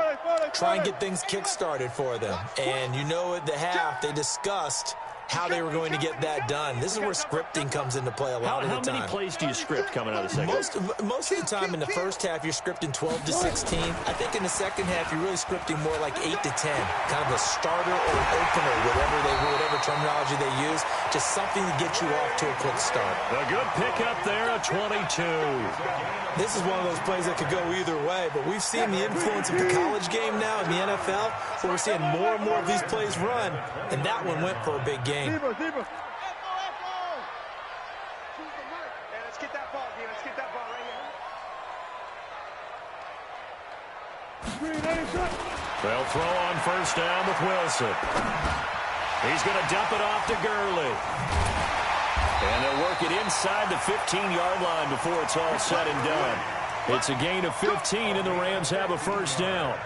Try and get things kick-started for them. And you know at the half, they discussed how they were going to get that done. This is where scripting comes into play a lot of the time. How many plays do you script coming out of the second? Most of the time in the first half, you're scripting 12 to 16. I think in the second half, you're really scripting more like 8 to 10. Kind of a starter or an opener, whatever terminology they use. Just something to get you off to a quick start. A good pickup there, a 22. This is one of those plays that could go either way, but we've seen the influence of the college game now in the NFL, where we're seeing more and more of these plays run, and that one went for a big game. Let's get that ball, D. Let's get that ball right here. They'll throw on 1st down with Wilson. He's going to dump it off to Gurley. And they'll work it inside the 15-yard line before it's all said and done. It's a gain of 15, and the Rams have a 1st down.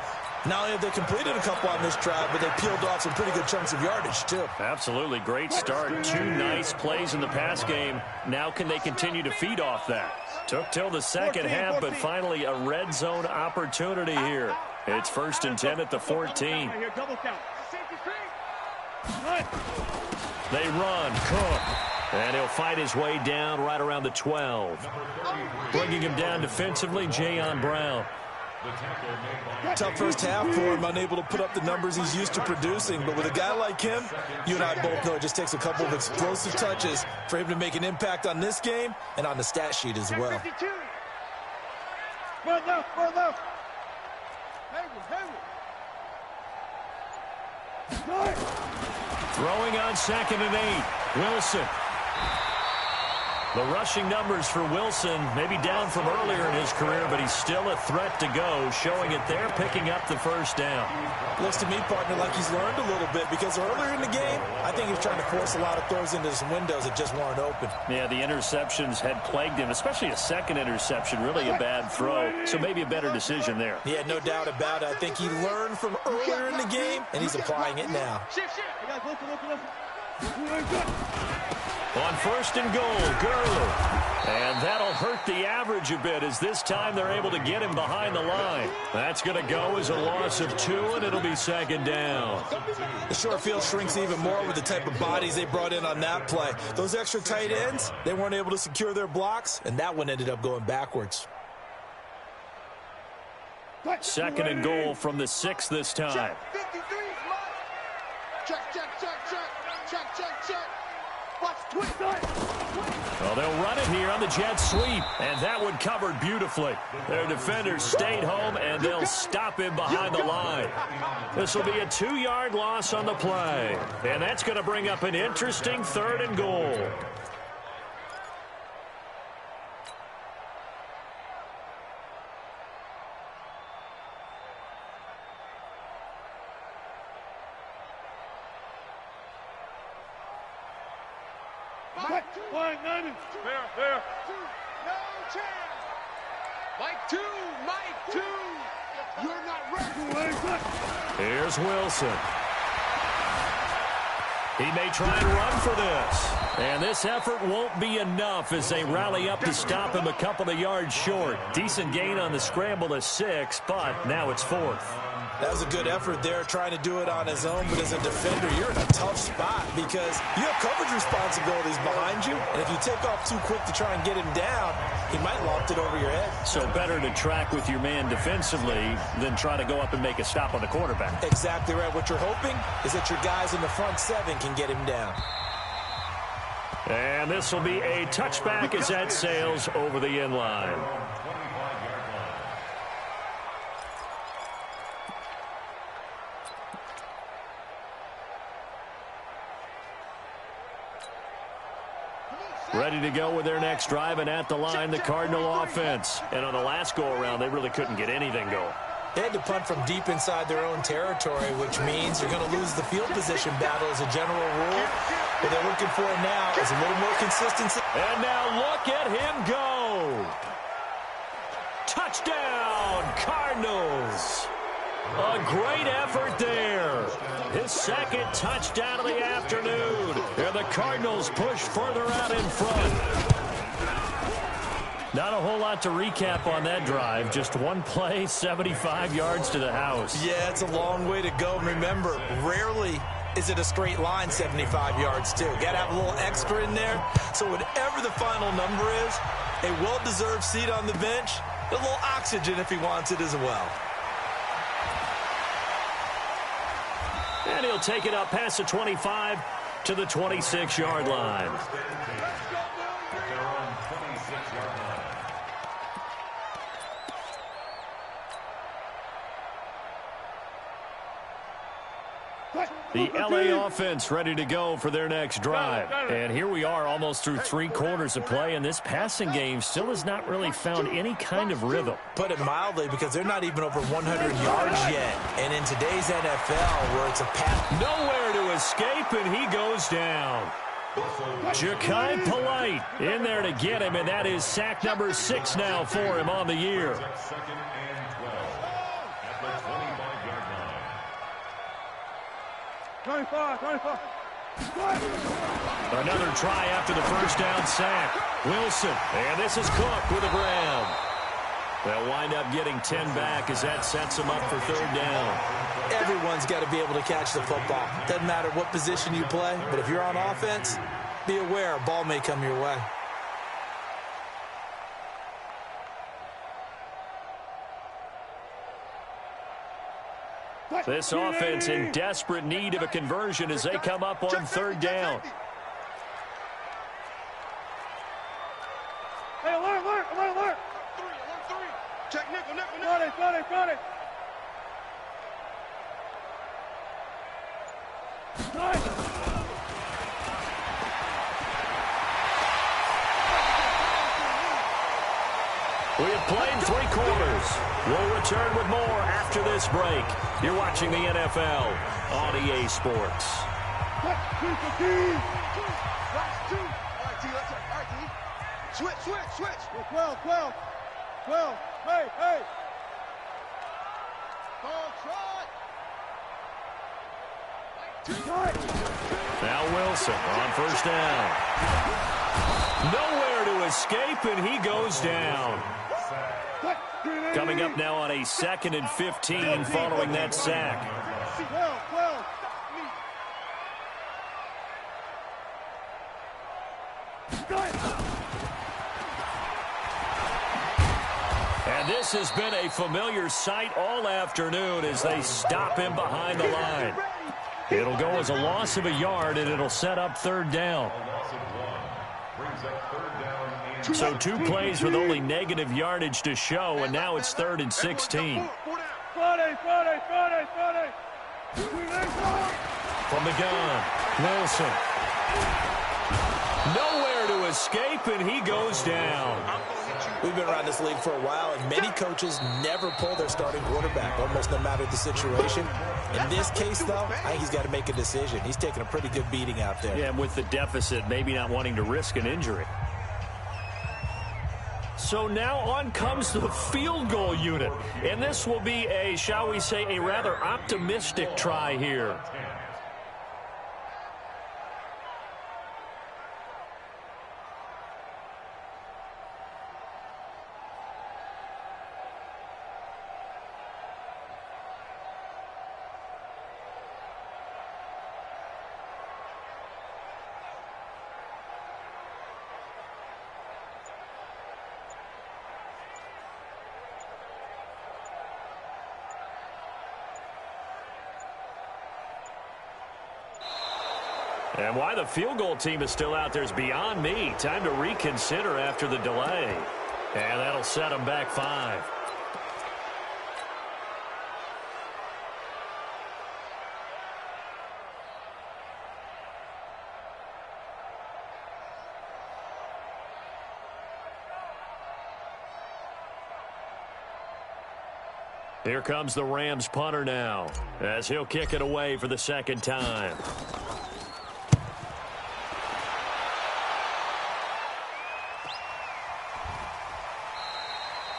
Not only have they completed a couple on this drive, but they peeled off some pretty good chunks of yardage, too. Absolutely. Great start. 2 nice plays in the pass game. Now can they continue to feed off that? Took till the second half, but finally a red zone opportunity here. It's 1st and 10 at the 14. They run. Cook. And he'll fight his way down right around the 12. Bringing him down defensively, Jayon Brown. Tough first half for him, unable to put up the numbers he's used to producing. But with a guy like him, you and I both know it just takes a couple of explosive touches for him to make an impact on this game and on the stat sheet as well. Throwing on 2nd and 8. Wilson. The rushing numbers for Wilson maybe down from earlier in his career, but he's still a threat to go, showing it there, picking up the 1st down. Looks to me, partner, like he's learned a little bit, because earlier in the game, I think he was trying to force a lot of throws into some windows that just weren't open. Yeah, the interceptions had plagued him, especially a second interception, really a bad throw, so maybe a better decision there. Yeah, no doubt about it. I think he learned from earlier in the game, and he's applying it now. On 1st and goal, Gurley. And that'll hurt the average a bit, as this time they're able to get him behind the line. That's going to go as a loss of 2, and it'll be 2nd down. The short field shrinks even more with the type of bodies they brought in on that play. Those extra tight ends, they weren't able to secure their blocks, and that one ended up going backwards. 2nd and goal from the 6 this time. Well, they'll run it here on the jet sweep, and that one covered beautifully. Their defenders stayed home, and they'll stop him behind the line. This will be a 2-yard loss on the play, and that's going to bring up an interesting 3rd and goal. There. No chance. Mike 2. You're not ready. Here's Wilson. He may try and run for this. And this effort won't be enough as they rally up to stop him a couple of yards short. Decent gain on the scramble to 6, but now it's 4th. That was a good effort there, trying to do it on his own. But as a defender, you're in a tough spot because you have coverage responsibilities behind you. And if you take off too quick to try and get him down, he might loft it over your head. So better to track with your man defensively than try to go up and make a stop on the quarterback. Exactly right. What you're hoping is that your guys in the front seven can get him down. And this will be a touchback as that sails over the end line. Ready to go with their next drive, and at the line, the Cardinal offense. And on the last go-around, they really couldn't get anything going. They had to punt from deep inside their own territory, which means you're going to lose the field position battle as a general rule. What they're looking for now is a little more consistency. And now look at him go. Touchdown, Cardinals. A great effort there. His second touchdown of the afternoon. And the Cardinals push further out in front. Not a whole lot to recap on that drive. Just one play, 75 yards to the house. Yeah, it's a long way to go. Remember, rarely is it a straight line 75 yards, too. Got to have a little extra in there. So whatever the final number is, a well-deserved seat on the bench, a little oxygen if he wants it as well. And he'll take it up past the 25 to the 26-yard line. The LA offense ready to go for their next drive. And here we are almost through 3 quarters of play, and this passing game still has not really found any kind of rhythm. Put it mildly, because they're not even over 100 yards yet. And in today's NFL, where it's a pass. Nowhere to escape, and he goes down. Ja'Kai Polite in there to get him, and that is sack number 6 now for him on the year. Another try after the first down sack. Wilson, and this is Cook with a grab. They'll wind up getting 10 back as that sets them up for third down. Everyone's got to be able to catch the football. Doesn't matter what position you play, but if you're on offense, be aware a ball may come your way. This offense in desperate need of a conversion as they come up on third down. Hey, alert. Check nickel. Got it. We have played 3 quarters. We'll return with more after this break. You're watching the NFL on EA Sports. Switch. 12. Hey. Now Wilson on first down. Nowhere to escape, and he goes down. Coming up now on a 2nd and 15 following that sack. And this has been a familiar sight all afternoon as they stop him behind the line. It'll go as a loss of a yard, and it'll set up third down. So 2 plays with only negative yardage to show, and now it's 3rd and 16. From the gun, Wilson. Nowhere to escape, and he goes down. We've been around this league for a while, and many coaches never pull their starting quarterback, almost no matter the situation. In this case, though, I think he's got to make a decision. He's taking a pretty good beating out there. Yeah, with the deficit, maybe not wanting to risk an injury. So now on comes the field goal unit. And this will be a, shall we say, a rather optimistic try here. And why the field goal team is still out there is beyond me. Time to reconsider after the delay. And that'll set them back 5. Here comes the Rams punter now, as he'll kick it away for the second time.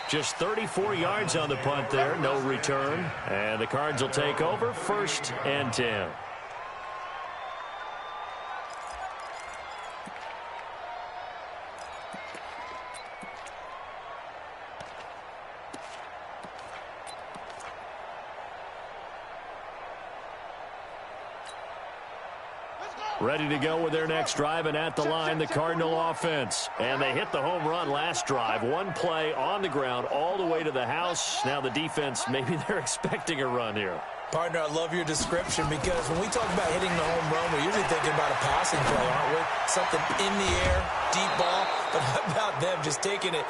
Just 34 yards on the punt there, no return. And the Cards will take over, 1st and 10. Ready to go with their next drive, and at the line, the Cardinal offense. And they hit the home run last drive. One play on the ground all the way to the house. Now the defense, maybe they're expecting a run here. Partner, I love your description because when we talk about hitting the home run, we're usually thinking about a passing play, aren't we? Something in the air, deep ball. But how about them just taking it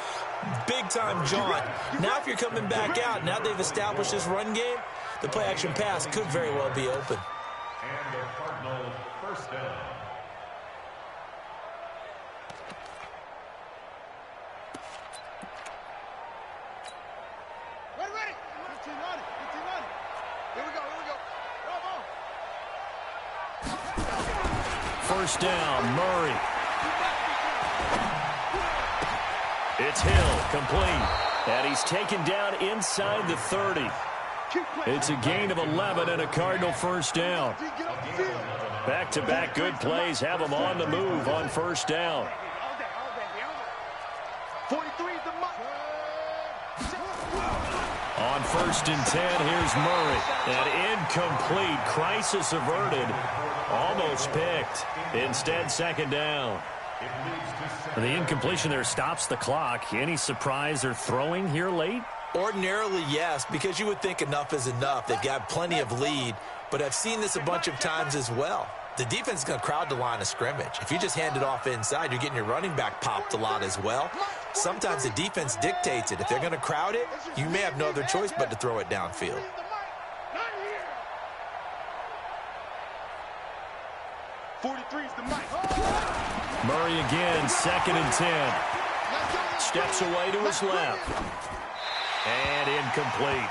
big-time jaunt? Now if you're coming back out, now they've established this run game, the play-action pass could very well be open. And the Cardinals first down. Ready. 15 on it. Here we go. First down, Murray. It's Hill, complete. And he's taken down inside the 30. It's a gain of 11 and a Cardinal first down. Back-to-back good plays have them on the move on first down. 43 is the mark. On 1st and 10, here's Murray. And incomplete. Crisis averted. Almost picked. Instead, second down. The incompletion there stops the clock. Any surprise they're throwing here late? Ordinarily, yes, because you would think enough is enough. They've got plenty of lead, but I've seen this a bunch of times as well. The defense is going to crowd the line of scrimmage. If you just hand it off inside, you're getting your running back popped a lot as well. Sometimes the defense dictates it. If they're going to crowd it, you may have no other choice but to throw it downfield. Murray again, 2nd and 10. Steps away to his left. And incomplete.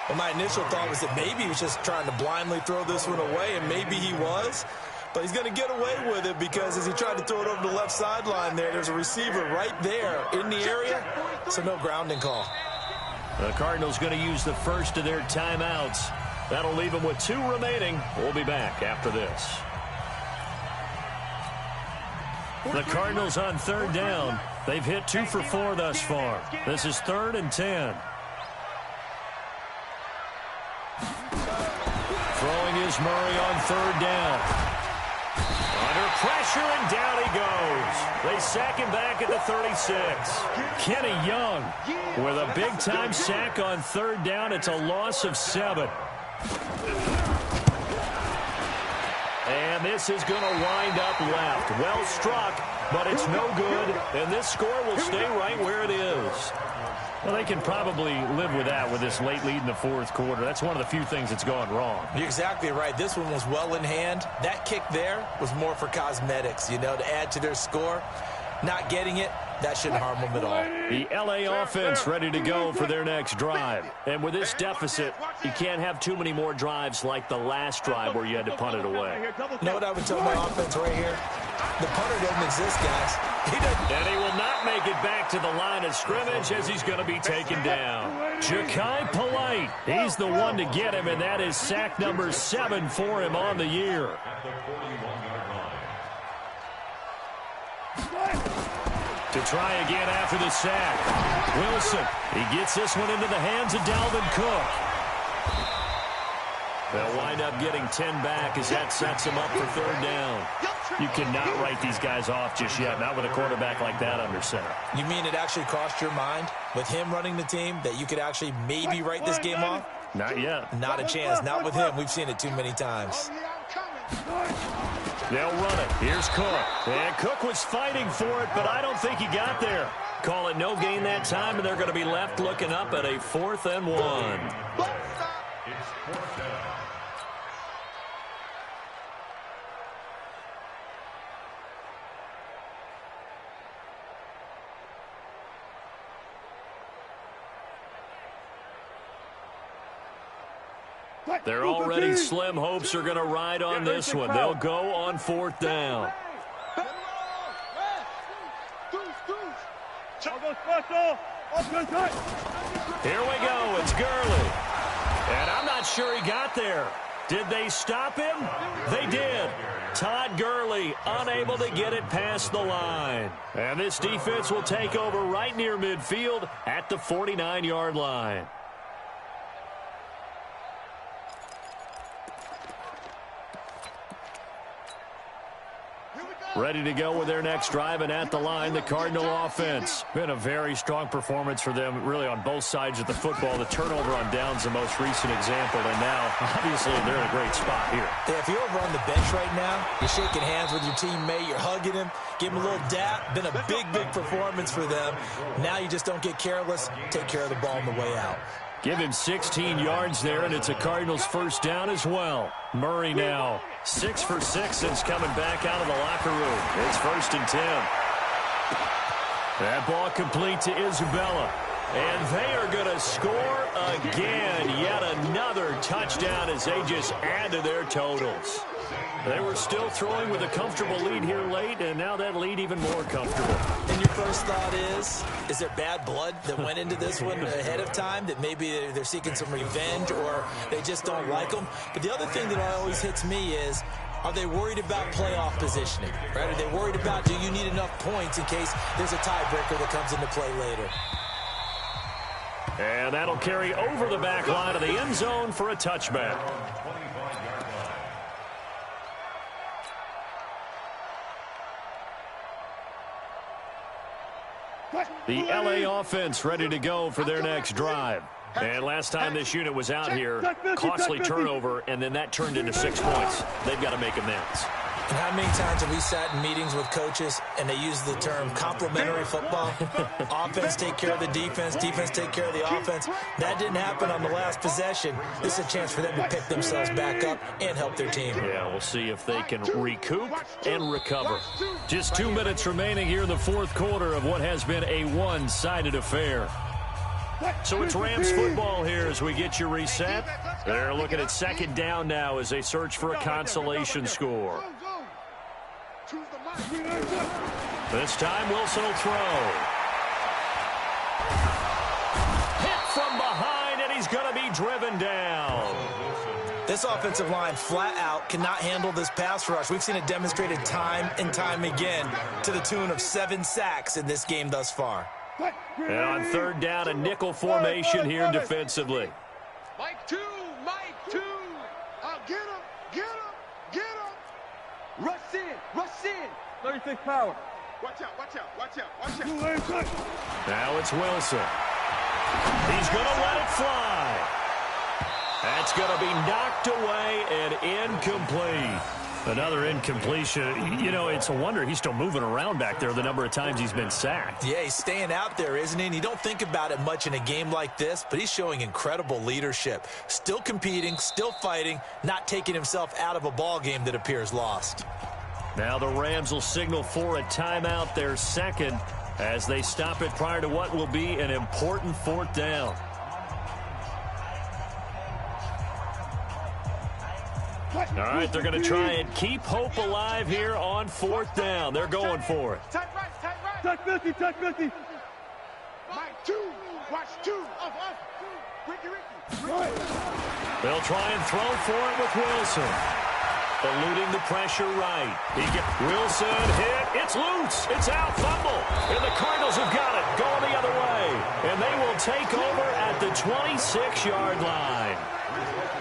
Well, my initial thought was that maybe he was just trying to blindly throw this one away, and maybe he was. But he's going to get away with it because as he tried to throw it over the left sideline there's a receiver right there in the area, so no grounding call. The Cardinals going to use the first of their timeouts. That'll leave them with 2 remaining. We'll be back after this. The Cardinals on 3rd down. They've hit 2 for 4 thus far. This is 3rd and 10. Throwing is Murray on 3rd down. Under pressure, and down he goes. They sack him back at the 36. Kenny Young with a big-time sack on 3rd down. It's a loss of 7. And this is going to wind up left. Well struck, but it's no good. And this score will stay right where it is. Well, they can probably live with that with this late lead in the 4th quarter. That's one of the few things that's gone wrong. You're exactly right. This one was well in hand. That kick there was more for cosmetics, to add to their score. Not getting it, that shouldn't harm them at all. The L.A. offense ready to go for their next drive. And with this deficit, you can't have too many more drives like the last drive where you had to punt it away. You know what I would tell my offense right here? The punter doesn't exist, guys. He doesn't. And he will not make it back to the line of scrimmage as he's going to be taken down. Ja'Kai Polite, he's the one to get him, and that is sack number 7 for him on the year. At the 41-yard line. To try again after the sack. Wilson, he gets this one into the hands of Dalvin Cook. They'll wind up getting 10 back as that sets them up for 3rd down. You cannot write these guys off just yet, not with a quarterback like that under center. You mean it actually crossed your mind with him running the team that you could actually maybe write this game off? Not yet. Not a chance. Not with him. We've seen it too many times. They'll run it. Here's Cook. And Cook was fighting for it, but I don't think he got there. Call it no gain that time, and they're going to be left looking up at a 4th and 1. It's 4th down. They're already slim hopes are going to ride on this one. They'll go on 4th down. Here we go. It's Gurley. And I'm not sure he got there. Did they stop him? They did. Todd Gurley unable to get it past the line. And this defense will take over right near midfield at the 49-yard line. Ready to go with their next drive, and at the line, the Cardinal offense. Been a very strong performance for them, really, on both sides of the football. The turnover on downs, the most recent example, and now, obviously, they're in a great spot here. Yeah, if you're over on the bench right now, you're shaking hands with your teammate, you're hugging him, give him a little dap. Been a big, big performance for them. Now you just don't get careless. Take care of the ball on the way out. Give him 16 yards there, and it's a Cardinals first down as well. Murray now 6 for 6 since coming back out of the locker room. It's 1st and 10. That ball complete to Isabella. And they are going to score again. Yet another touchdown as they just add to their totals. They were still throwing with a comfortable lead here late, and now that lead even more comfortable. And your first thought is there bad blood that went into this one ahead of time, that maybe they're seeking some revenge or they just don't like them? But the other thing that always hits me is, are they worried about playoff positioning? Right? Are they worried about, do you need enough points in case there's a tiebreaker that comes into play later? And that'll carry over the back line of the end zone for a touchback. The LA offense ready to go for their next drive. And last time this unit was out here, costly turnover, and then that turned into 6 points. They've got to make amends. And how many times have we sat in meetings with coaches and they use the term complementary football? Offense take care of the defense, defense take care of the offense. That didn't happen on the last possession. This is a chance for them to pick themselves back up and help their team. Yeah, we'll see if they can recoup and recover. Just 2 minutes remaining here in the 4th quarter of what has been a one-sided affair. So it's Rams football here as we get you reset. They're looking at 2nd down now as they search for a consolation score. This time Wilson will throw. Hit from behind, and he's going to be driven down. This offensive line flat out cannot handle this pass rush. We've seen it demonstrated time and time again to the tune of 7 sacks in this game thus far. And on 3rd down, a nickel formation here defensively. Mike 2, Mike 2. Get him, get him, get him. Rush in, rush in. 36 power. Watch out, watch out, watch out, watch out. Now it's Wilson. He's going to let it fly. That's going to be knocked away and incomplete. Another incompletion. You know, it's a wonder he's still moving around back there the number of times he's been sacked. Yeah, he's staying out there, isn't he? And you don't think about it much in a game like this, but he's showing incredible leadership. Still competing, still fighting, not taking himself out of a ball game that appears lost. Now the Rams will signal for a timeout, their 2nd, as they stop it prior to what will be an important 4th down. All right, they're going to try and keep hope alive here on 4th down. They're going for it. Tight right, tight right. Tight 50, tight 50. Mike 2, watch 2. Up. Ricky. They'll try and throw for it with Wilson. Eluding the pressure right. Wilson hit. It's loose. It's out. Fumble. And the Cardinals have got it. Going the other way. And they will take over at the 26-yard line.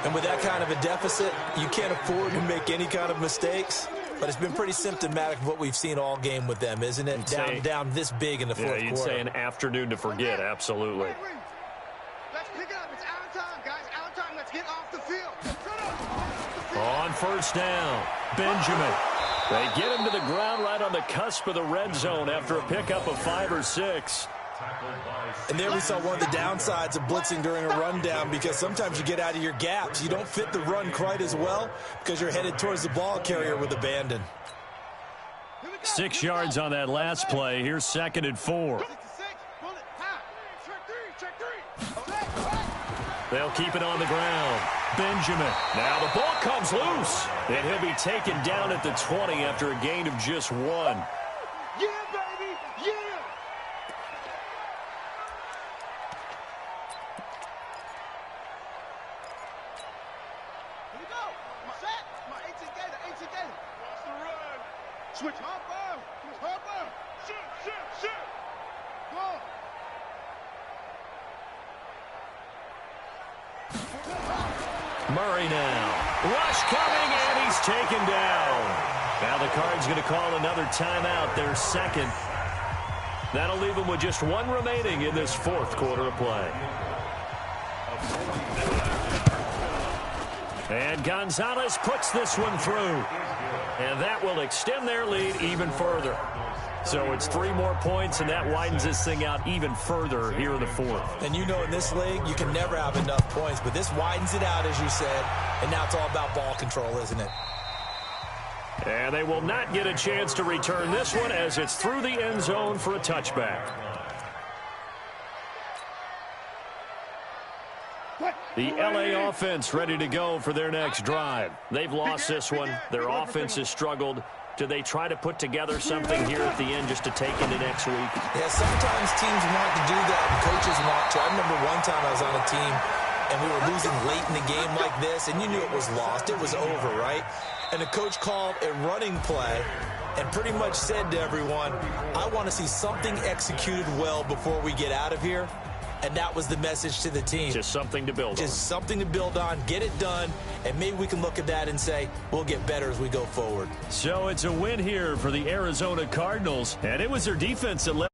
And with that kind of a deficit, you can't afford to make any kind of mistakes. But it's been pretty symptomatic of what we've seen all game with them, isn't it? Down this big in the 4th quarter. Yeah, you'd say an afternoon to forget, absolutely. Let's pick it up. It's out of time, guys. Out of time. Let's get off the field. On 1st down, Benjamin. They get him to the ground right on the cusp of the red zone after a pickup of 5 or 6. And there we saw one of the downsides of blitzing during a rundown, because sometimes you get out of your gaps. You don't fit the run quite as well because you're headed towards the ball carrier with abandon. 6 yards on that last play. Here's 2nd and 4. They'll keep it on the ground. Benjamin. Now the ball comes loose. And he'll be taken down at the 20 after a gain of just 1. Yeah, baby! Yeah! Here we go. My set. My 18 gator. 18 gator. Watch the run. Switch. Hard burn. Hard burn. Shoot. Go. Murray now. Rush coming, and he's taken down. Now the Cards going to call another timeout, their 2nd. That'll leave them with just 1 remaining in this 4th quarter of play. And Gonzalez puts this one through. And that will extend their lead even further. So it's 3 more points, and that widens this thing out even further here in the 4th. And you know, in this league, you can never have enough points, but this widens it out, as you said, and now it's all about ball control, isn't it? And they will not get a chance to return this one as it's through the end zone for a touchback. The LA offense ready to go for their next drive. They've lost this one. Their offense has struggled. Do they try to put together something here at the end just to take into next week? Yeah, sometimes teams want to do that, and coaches want to. I remember one time I was on a team, and we were losing late in the game like this, and you knew it was lost. It was over, right? And the coach called a running play and pretty much said to everyone, I want to see something executed well before we get out of here. And that was the message to the team. Just something to build on. Just something to build on, get it done, and maybe we can look at that and say, we'll get better as we go forward. So it's a win here for the Arizona Cardinals, and it was their defense that led